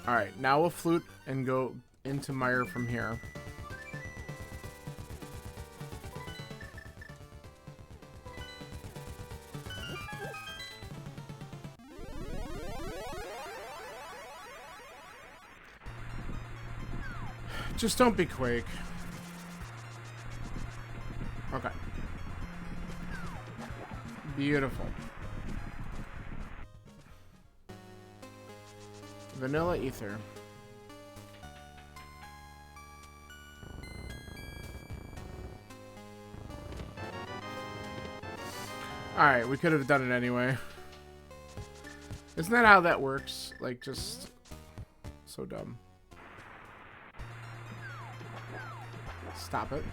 Alright, now we'll flute and go into Mire from here. Just don't be Quake. Okay. Beautiful. Vanilla Ether. Alright, we could have done it anyway. Isn't that how that works? Like, just... so dumb. Stop it.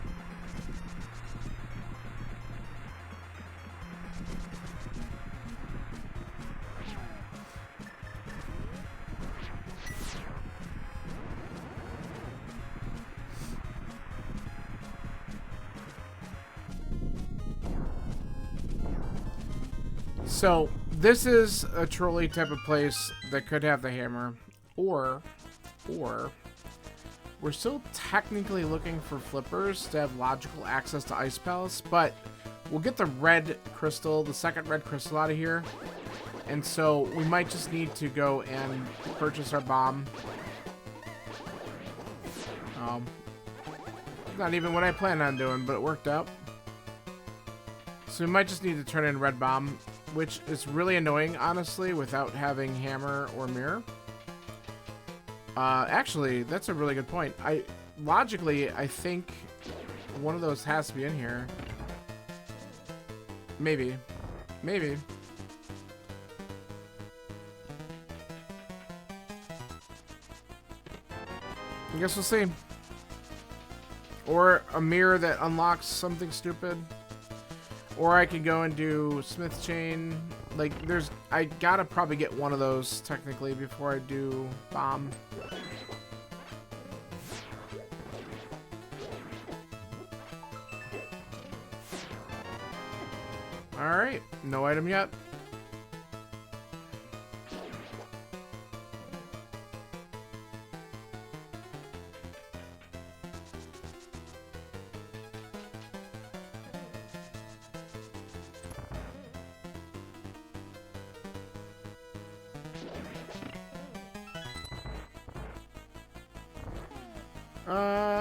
So, this is a trolley type of place that could have the hammer, or we're still technically looking for flippers to have logical access to Ice Palace, but we'll get the red crystal, the second red crystal out of here, and so we might just need to go and purchase our bomb. Not even what I planned on doing, but it worked out. So we might just need to turn in red bomb, which is really annoying, honestly, without having hammer or mirror. Actually, that's a really good point. Logically, I think one of those has to be in here. Maybe. Maybe. I guess we'll see. Or a mirror that unlocks something stupid. Or I could go and do Smith Chain. Like, I gotta probably get one of those, technically, before I do Bomb. Alright, no item yet.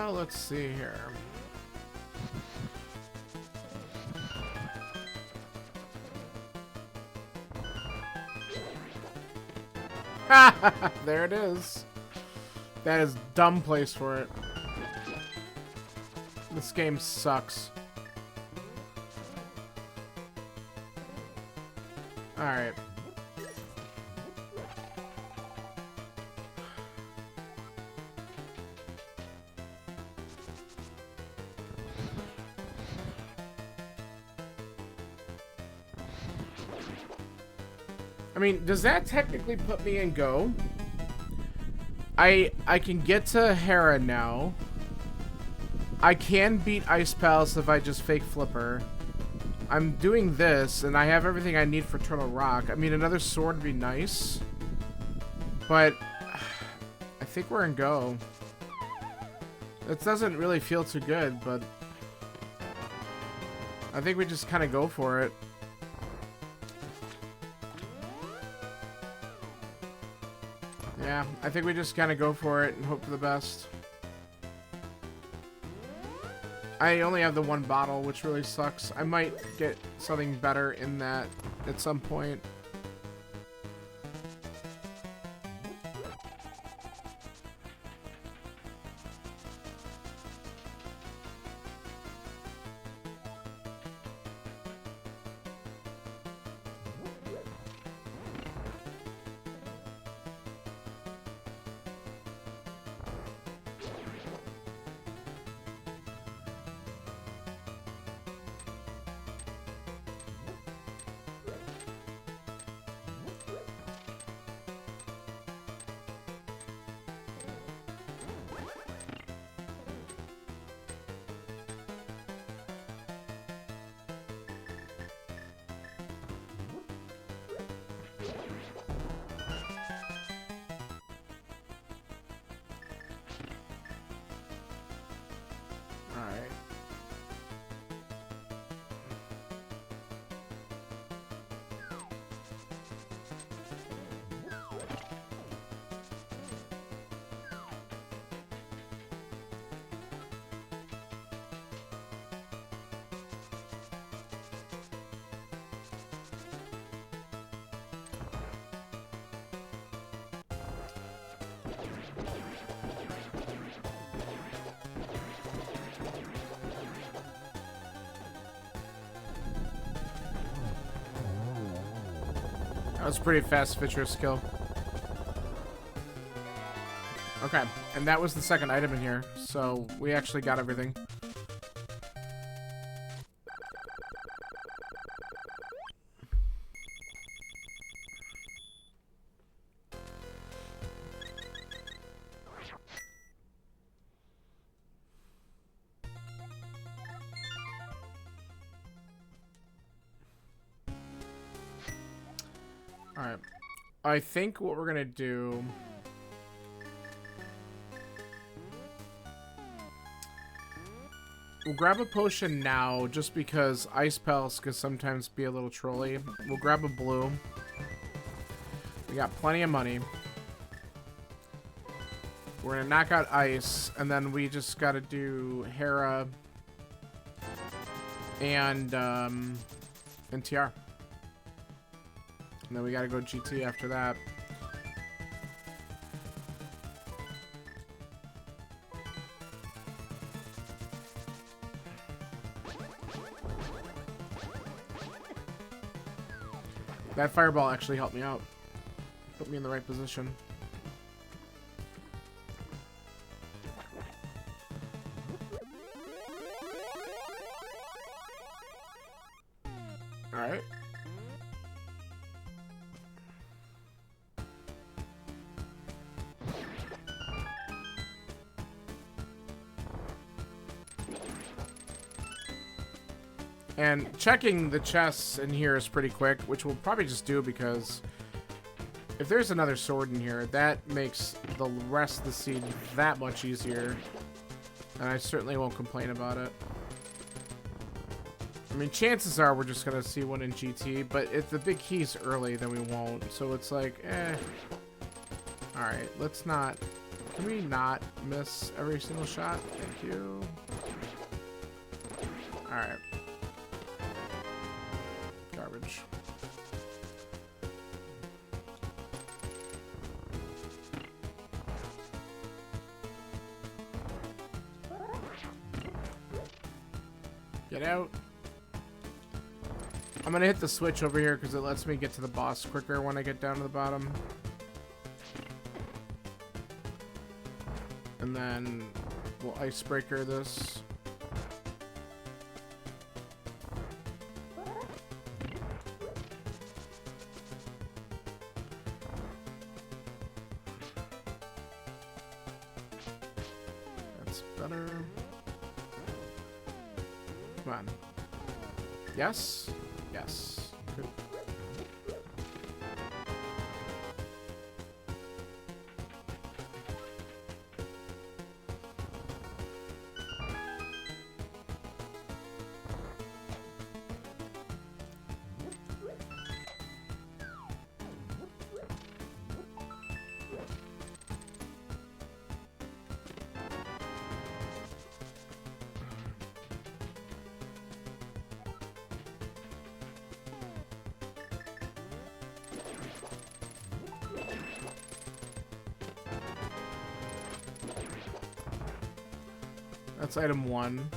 Let's see here. There it is. That is dumb place for it. This game sucks. Alright. I mean, does that technically put me in Go? I can get to Hera now. I can beat Ice Palace if I just fake Flipper. I'm doing this, and I have everything I need for Turtle Rock. I mean, another sword would be nice. But I think we're in Go. It doesn't really feel too good, but I think we just kind of go for it. Yeah, I think we just kind of go for it and hope for the best. I only have the one bottle, which really sucks. I might get something better in that at some point. That's pretty fast Fitcher skill. Okay, and that was the second item in here, so we actually got everything. Alright. I think what we're gonna do... We'll grab a potion now, just because Ice Palace could sometimes be a little trolly. We'll grab a blue. We got plenty of money. We're gonna knock out Ice, and then we just gotta do Hera and TR. And then we gotta go GT after that. That fireball actually helped me out. Put me in the right position. Alright. And checking the chests in here is pretty quick, which we'll probably just do because if there's another sword in here, that makes the rest of the seed that much easier. And I certainly won't complain about it. I mean, chances are we're just going to see one in GT, but if the big key's early, then we won't. So it's like, eh. Alright, let's not... Can we not miss every single shot? Thank you. Alright. Garbage. Get out. I'm gonna hit the switch over here because it lets me get to the boss quicker when I get down to the bottom. And then we'll icebreaker this. That's better. Come on. Yes? Yes. Good. That's item 1.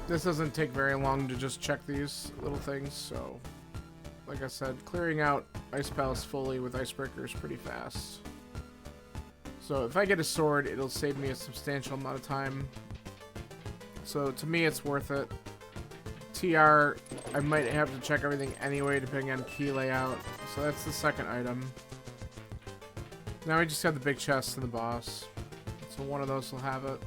This doesn't take very long to just check these little things, so like I said, clearing out Ice Palace fully with Icebreaker is pretty fast. So if I get a sword, it'll save me a substantial amount of time. So to me, it's worth it. TR, I might have to check everything anyway, depending on key layout. So that's the second item. Now we just have the big chest and the boss. So one of those will have it.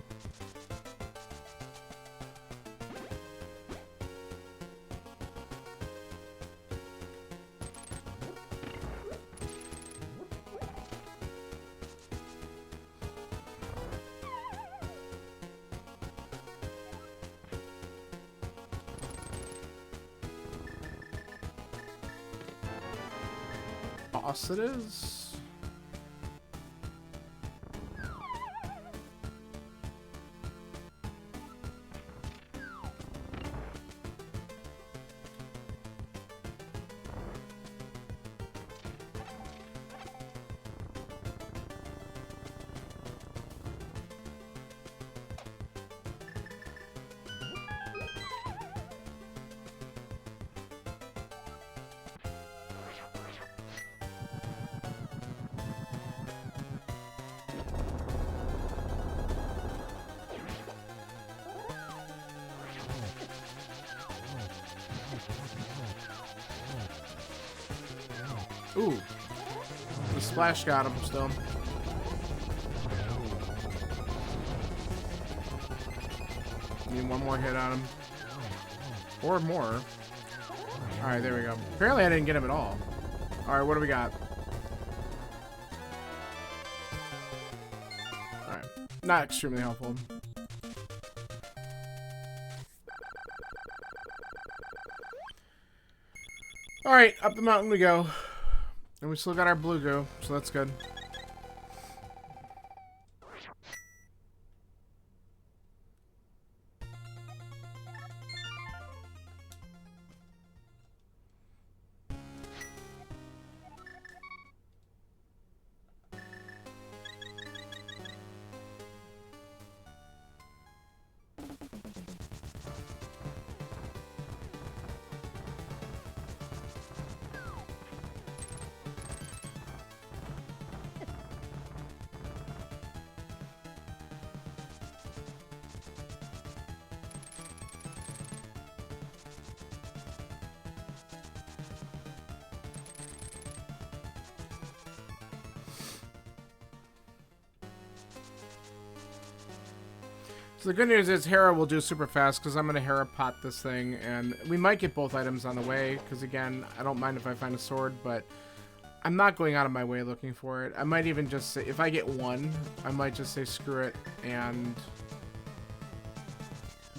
Boss it is. Ooh. The splash got him still. Need one more hit on him. Or more. Alright, there we go. Apparently I didn't get him at all. Alright, what do we got? Alright. Not extremely helpful. Alright, up the mountain we go. And we still got our blue goo, so that's good. So the good news is Hera will do super fast because I'm going to Hera pot this thing, and we might get both items on the way because, again, I don't mind if I find a sword, but I'm not going out of my way looking for it. I might even just say, if I get one, I might just say screw it and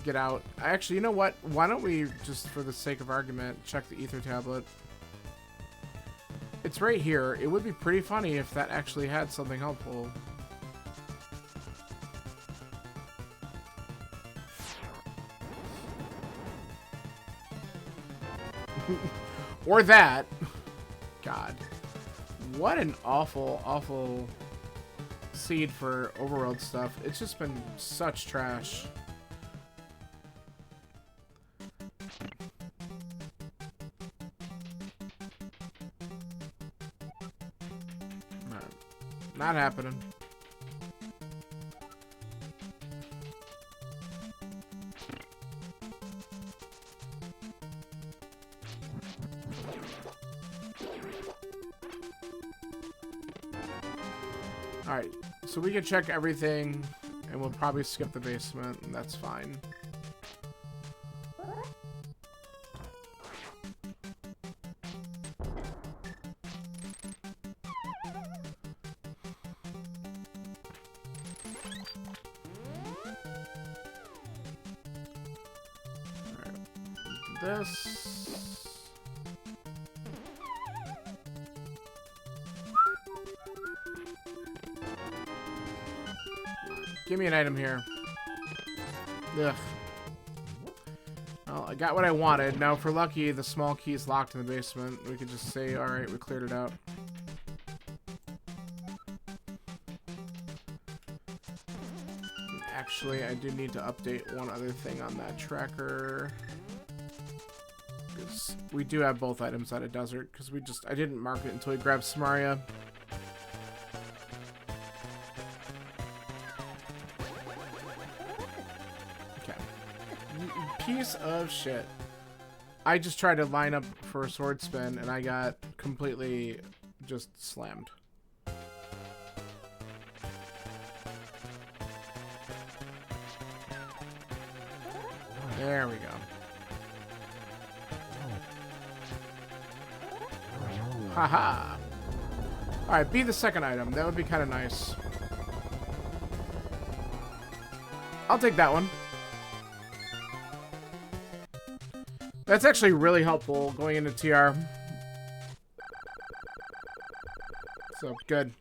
get out. Actually, you know what? Why don't we, just for the sake of argument, check the ether tablet. It's right here. It would be pretty funny if that actually had something helpful. Or that. God. What an awful, awful seed for overworld stuff. It's just been such trash. Not happening. Alright, so we can check everything, and we'll probably skip the basement, and that's fine. Alright, this... Give me an item here. Ugh. Well, I got what I wanted. Now, if we're lucky, the small key is locked in the basement. We could just say, alright, we cleared it out. Actually, I do need to update one other thing on that tracker. Because we do have both items out of desert, because I didn't mark it until we grabbed Samaria. Piece of shit. I just tried to line up for a sword spin and I got completely just slammed. There we go. Haha. Alright, be the second item. That would be kind of nice. I'll take that one. That's actually really helpful going into TR. So, good.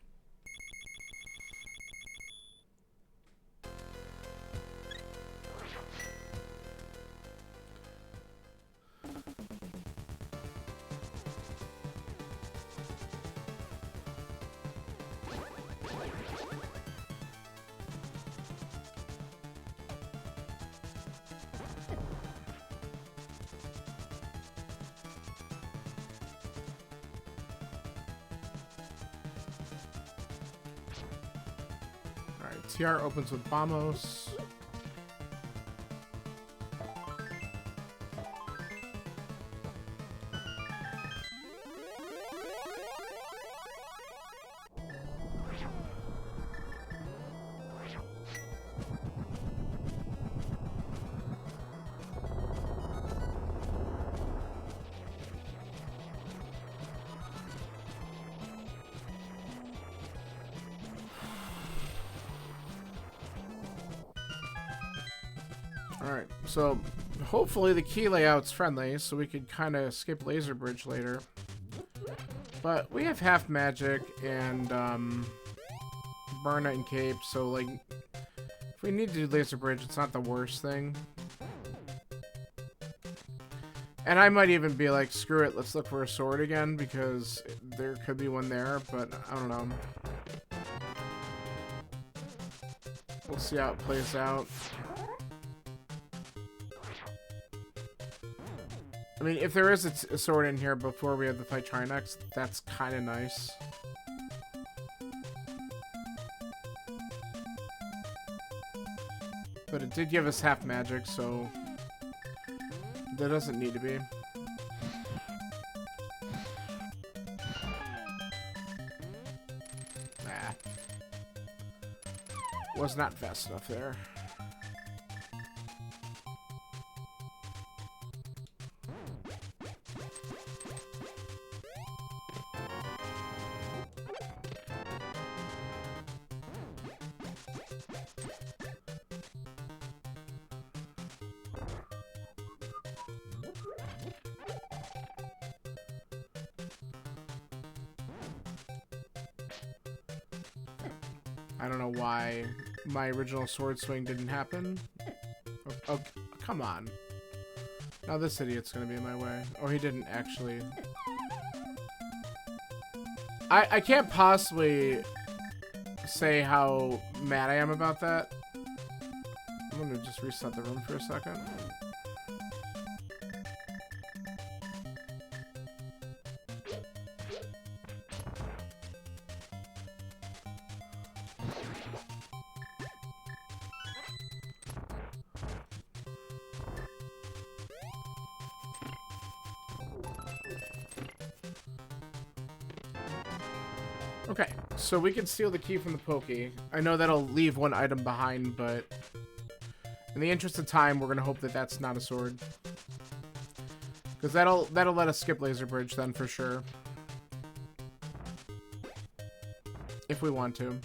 TR opens with Vamos. Alright, so hopefully the key layout's friendly, so we could kind of skip Laser Bridge later. But we have half magic and Burn It and Cape, so like, if we need to do Laser Bridge, it's not the worst thing. And I might even be like, screw it, let's look for a sword again, because there could be one there, but I don't know. We'll see how it plays out. I mean, if there is a sword in here before we have to fight Trinex, that's kind of nice. But it did give us half magic, so there doesn't need to be. Nah. Was not fast enough there. I don't know why my original sword swing didn't happen. Oh, come on. Now this idiot's gonna be in my way. Oh, he didn't actually. I can't possibly say how mad I am about that. I'm gonna just reset the room for a second. Okay, so we can steal the key from the Pokey. I know that'll leave one item behind, but in the interest of time, we're gonna hope that that's not a sword, because that'll let us skip Laser Bridge then for sure, if we want to.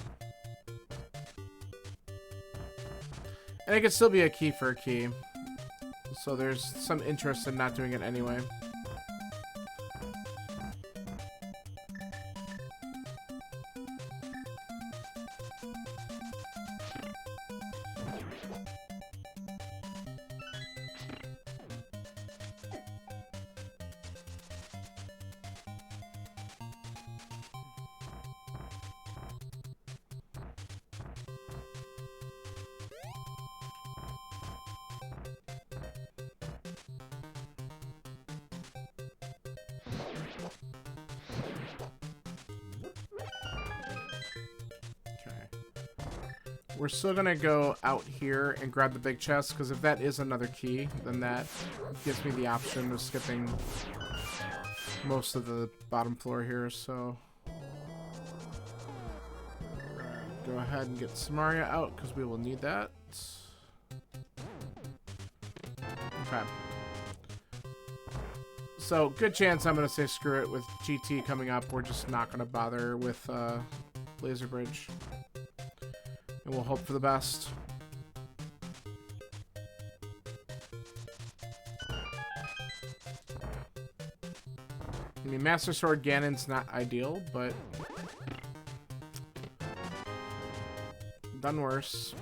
And it could still be a key for a key, so there's some interest in not doing it anyway. We're still gonna go out here and grab the big chest, because if that is another key, then that gives me the option of skipping most of the bottom floor here, so go ahead and get Samaria out, because we will need that. Okay. So, good chance I'm gonna say screw it with GT coming up. We're just not gonna bother with Laser Bridge. And we'll hope for the best. I mean, Master Sword Ganon's not ideal, but done worse.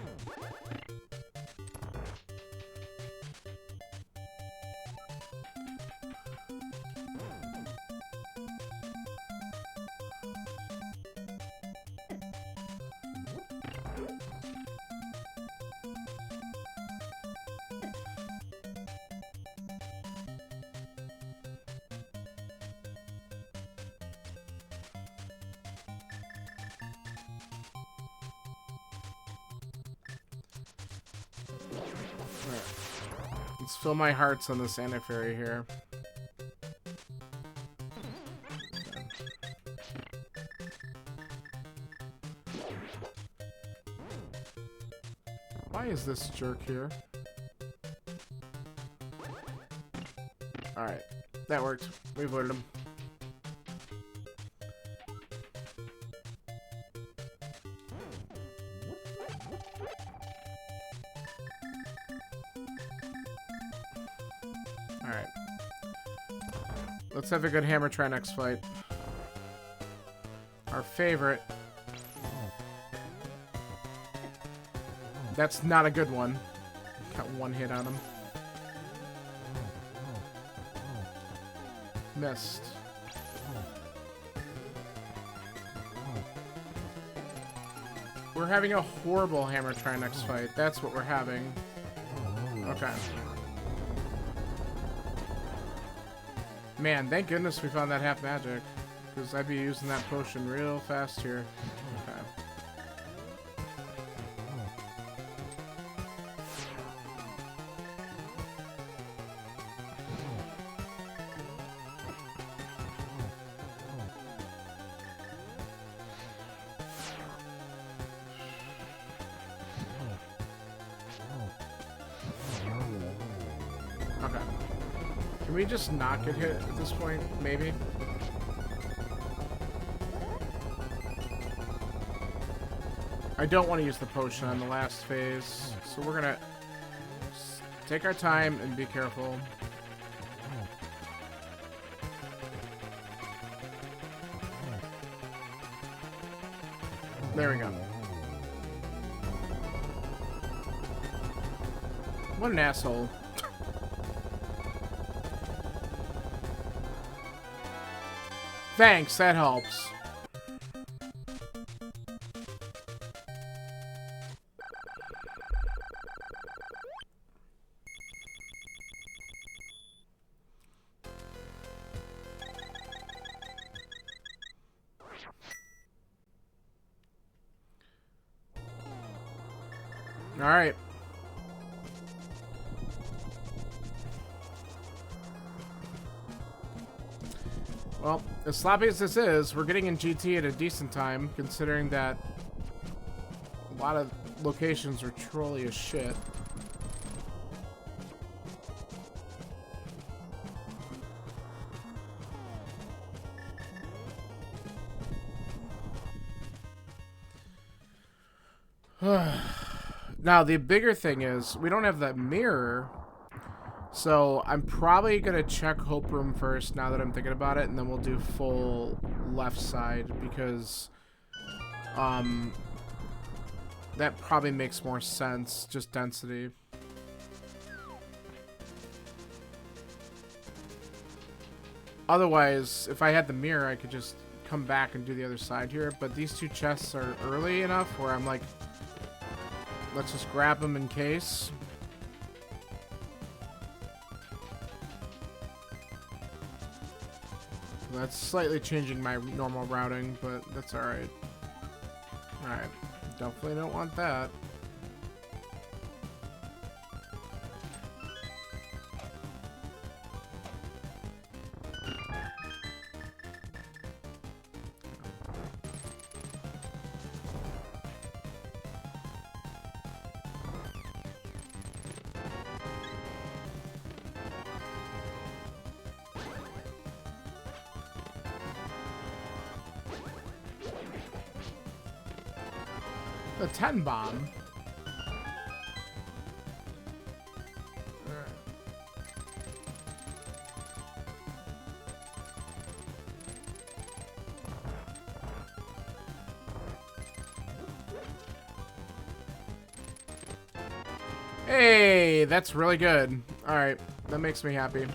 Let's fill my hearts on this anti-fairy here. Why is this jerk here? Alright, that worked. We avoided him. Let's have a good Hammer Trinex fight. Our favorite. That's not a good one. Got one hit on him. Missed. We're having a horrible Hammer Trinex fight. That's what we're having. Okay. Man, thank goodness we found that half magic. Because I'd be using that potion real fast here. Okay. Okay. Can we just not get hit at this point? Maybe? I don't want to use the potion on the last phase, so we're gonna take our time and be careful. There we go. What an asshole. Thanks, that helps. All right. Well, as sloppy as this is, we're getting in GT at a decent time, considering that a lot of locations are trolly as shit. Now, the bigger thing is, we don't have that mirror, so I'm probably going to check Hope Room first, now that I'm thinking about it, and then we'll do full left side, because that probably makes more sense, just density. Otherwise, if I had the mirror, I could just come back and do the other side here, but these two chests are early enough where I'm like, let's just grab them in case. That's slightly changing my normal routing, but that's alright. Alright. Definitely don't want that. The 10 bomb. Hey, that's really good. All right, that makes me happy.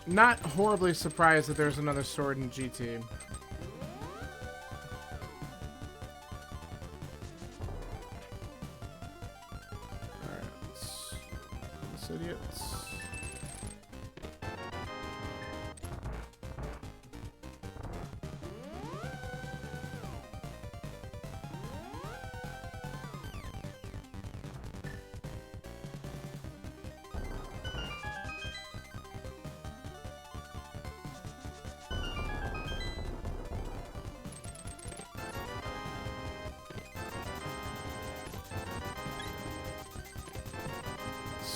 Not horribly surprised that there's another sword in GT. Alright, this idiots.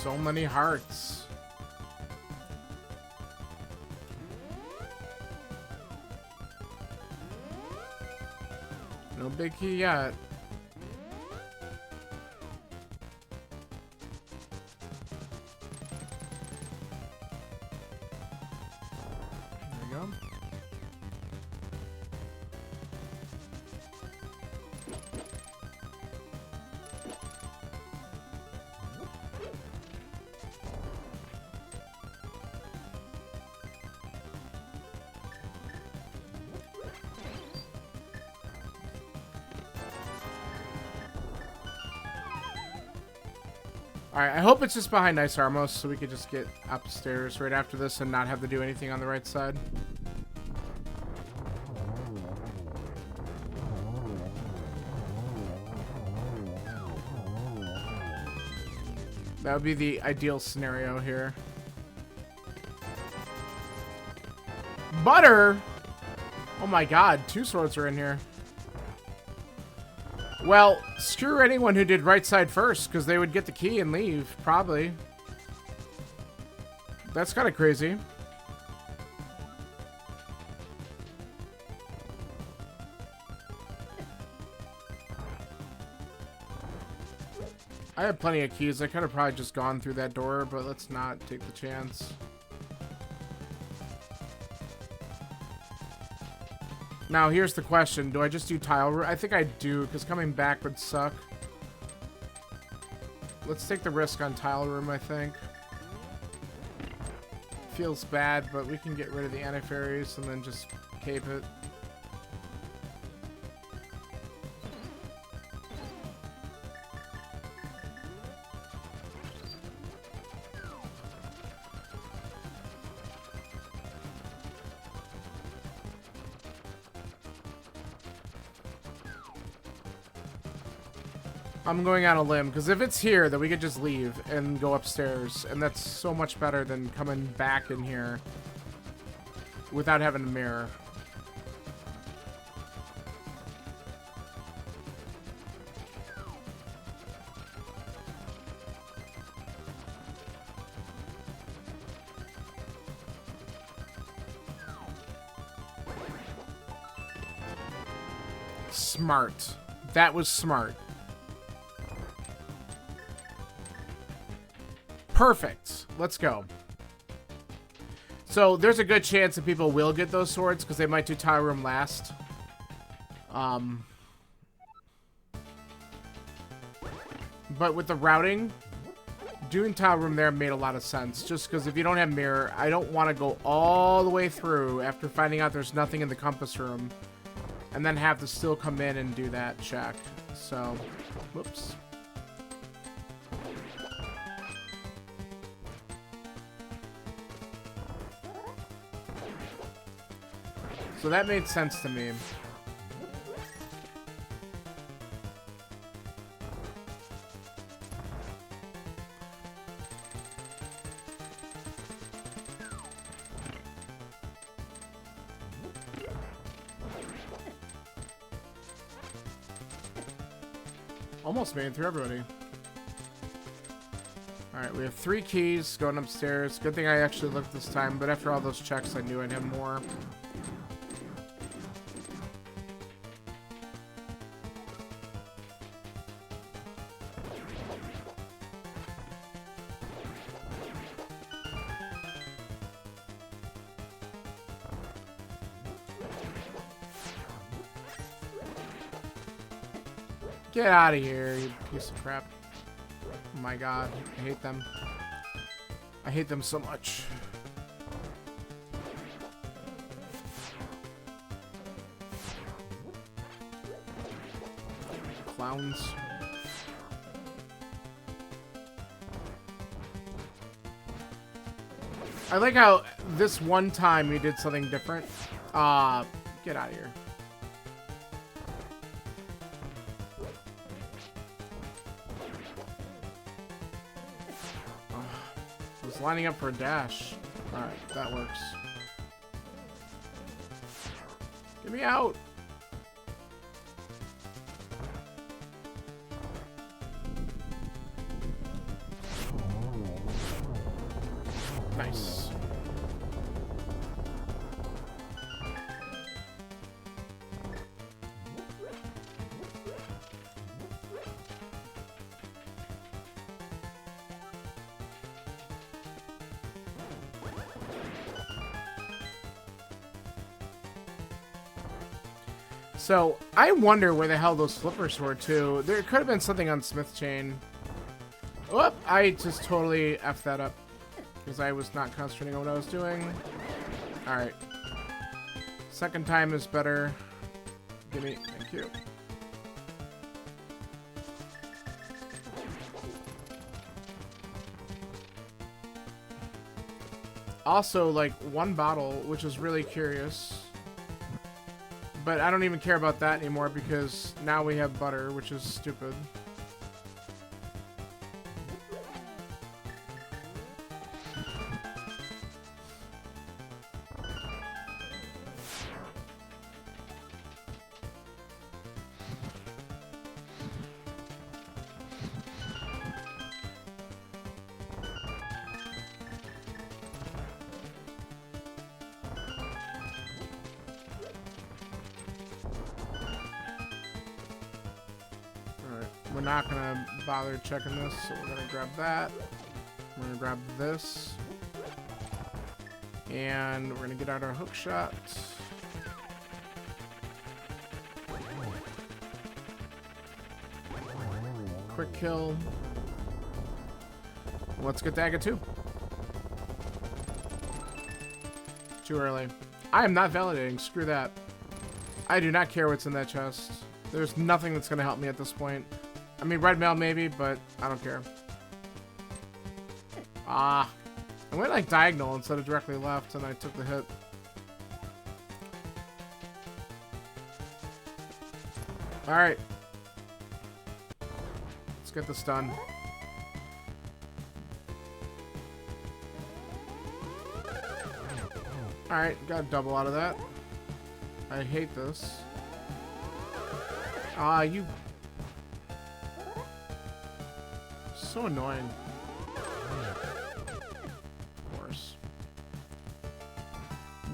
So many hearts. No big key yet. There we go. Alright, I hope it's just behind Nice Armos so we could just get upstairs right after this and not have to do anything on the right side. That would be the ideal scenario here. Butter? Oh my god, 2 swords are in here. Well, screw anyone who did right side first, because they would get the key and leave, probably. That's kind of crazy. I have plenty of keys. I could have probably just gone through that door, but let's not take the chance. Now, here's the question. Do I just do tile room? I think I do, because coming back would suck. Let's take the risk on tile room, I think. Feels bad, but we can get rid of the anti-fairies and then just cape it. I'm going on a limb, because if it's here, then we could just leave and go upstairs, and that's so much better than coming back in here without having a mirror. Smart. That was smart. Perfect. Let's go. So there's a good chance that people will get those swords because they might do tile room last. But with the routing, doing tile room there made a lot of sense. Just because if you don't have mirror, I don't want to go all the way through after finding out there's nothing in the compass room and then have to still come in and do that check. So, whoops. So that made sense to me. Almost made it through everybody. Alright, we have 3 keys going upstairs. Good thing I actually looked this time, but after all those checks, I knew I'd have more. Get out of here, you piece of crap. Oh my god, I hate them. I hate them so much. Clowns. I like how this one time we did something different. Get out of here. Lining up for a dash. Alright, that works. Get me out! So, I wonder where the hell those flippers were, too. There could have been something on Smith Chain. Whoop! I just totally effed that up. Because I was not concentrating on what I was doing. Alright. Second time is better. Gimme. Thank you. Also, like, one bottle, which is really curious. But I don't even care about that anymore because now we have butter, which is stupid. We're not gonna bother checking this, so we're gonna grab that. We're gonna grab this. And we're gonna get out our hook shot. Quick kill. Let's get Dagger 2. Too early. I am not validating. Screw that. I do not care what's in that chest. There's nothing that's gonna help me at this point. I mean, red mail maybe, but I don't care. Ah. I went like diagonal instead of directly left, and I took the hit. Alright. Let's get this done. Alright, got a double out of that. I hate this. Ah, you... So annoying. Of course.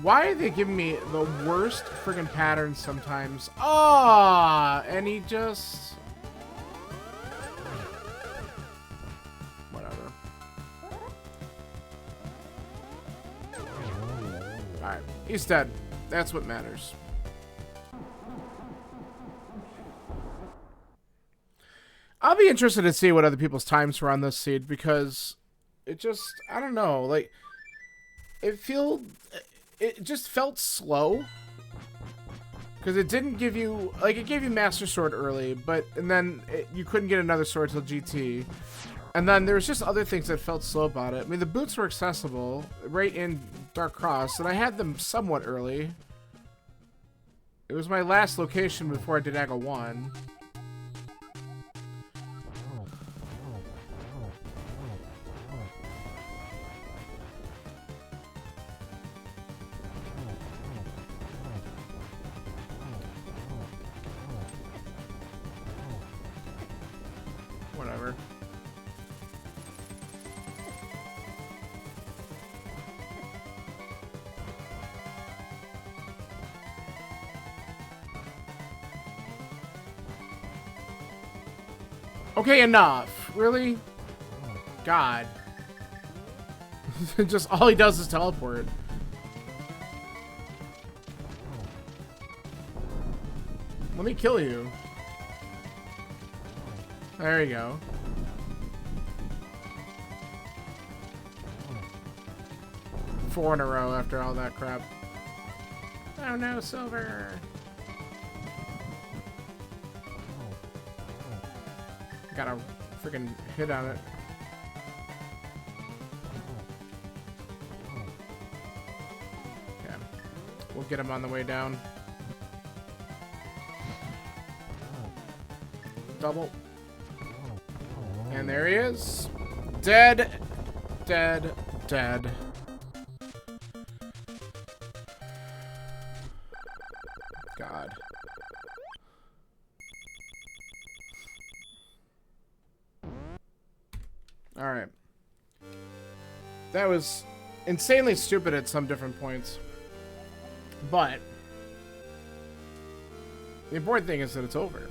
Why are they giving me the worst friggin' patterns sometimes? Ah, and he just... Whatever. Alright, he's dead. That's what matters. I'll be interested to see what other people's times were on this seed because it just, I don't know, like, it just felt slow because it didn't give you, like, it gave you Master Sword early, but, and then you couldn't get another sword till GT. And then there was just other things that felt slow about it. I mean, the boots were accessible right in Dark Cross, and I had them somewhat early. It was my last location before I did Aga 1. Whatever. Okay, enough. Really? God. Just all he does is teleport. Let me kill you. There you go. Four in a row after all that crap. Oh no, silver. Got a freaking hit on it. Okay. We'll get him on the way down. Double. And there he is. Dead. Dead. Dead. God. Alright. That was insanely stupid at some different points. But the important thing is that it's over.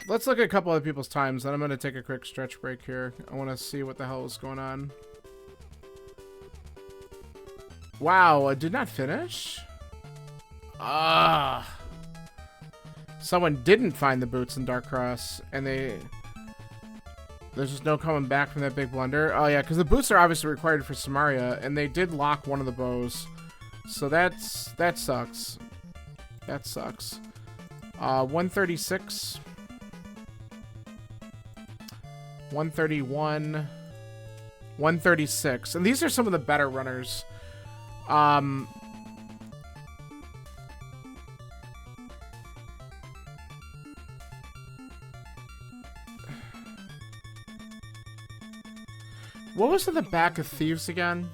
Let's look at a couple other people's times, and I'm going to take a quick stretch break here. I want to see what the hell is going on. Wow, I did not finish? Ah. Someone didn't find the boots in Dark Cross, and there's just no coming back from that big blunder. Oh yeah, because the boots are obviously required for Samaria, and they did lock one of the bows. So that sucks. That sucks. 136. 131. 136. And these are some of the better runners. What was in the back of Thieves again?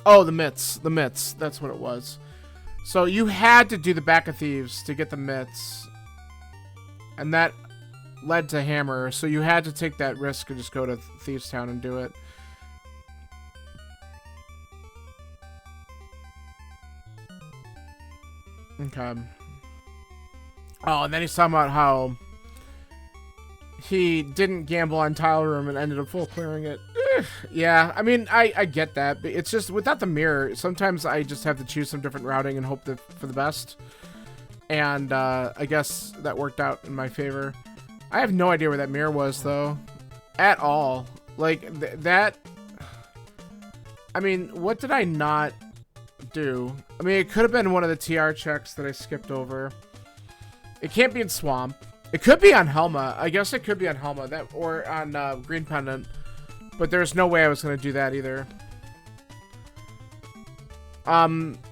Oh, the mitts. The mitts. That's what it was. So you had to do the back of Thieves to get the mitts. And that led to Hammer. So you had to take that risk and just go to Thieves Town and do it. Okay. Oh, and then he's talking about how he didn't gamble on Tile Room and ended up full clearing it. Yeah, I mean, I get that, but it's just, without the mirror, sometimes I just have to choose some different routing and hope for the best. And, I guess that worked out in my favor. I have no idea where that mirror was, though. At all. Like, that... I mean, what did I not do? I mean, it could have been one of the TR checks that I skipped over. It can't be in Swamp. It could be on Helma. I guess it could be on Helma, or on Green Pendant. But there's no way I was going to do that either.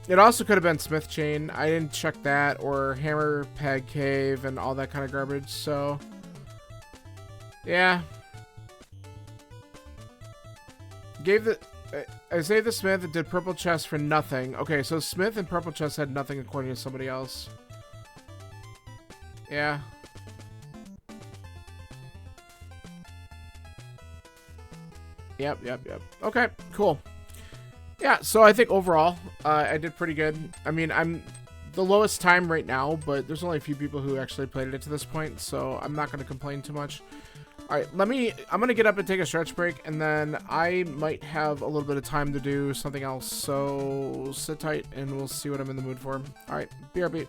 It also could have been Smith Chain. I didn't check that, or Hammer Peg Cave and all that kind of garbage, so... Yeah. Gave the... Isaiah the Smith did Purple Chest for nothing. Okay, so Smith and Purple Chest had nothing according to somebody else. Yeah. Yep. Okay, cool. Yeah, so I think overall, I did pretty good. I mean, I'm the lowest time right now, but there's only a few people who actually played it to this point, so I'm not going to complain too much. Alright, I'm going to get up and take a stretch break, and then I might have a little bit of time to do something else, so sit tight, and we'll see what I'm in the mood for. Alright, BRB.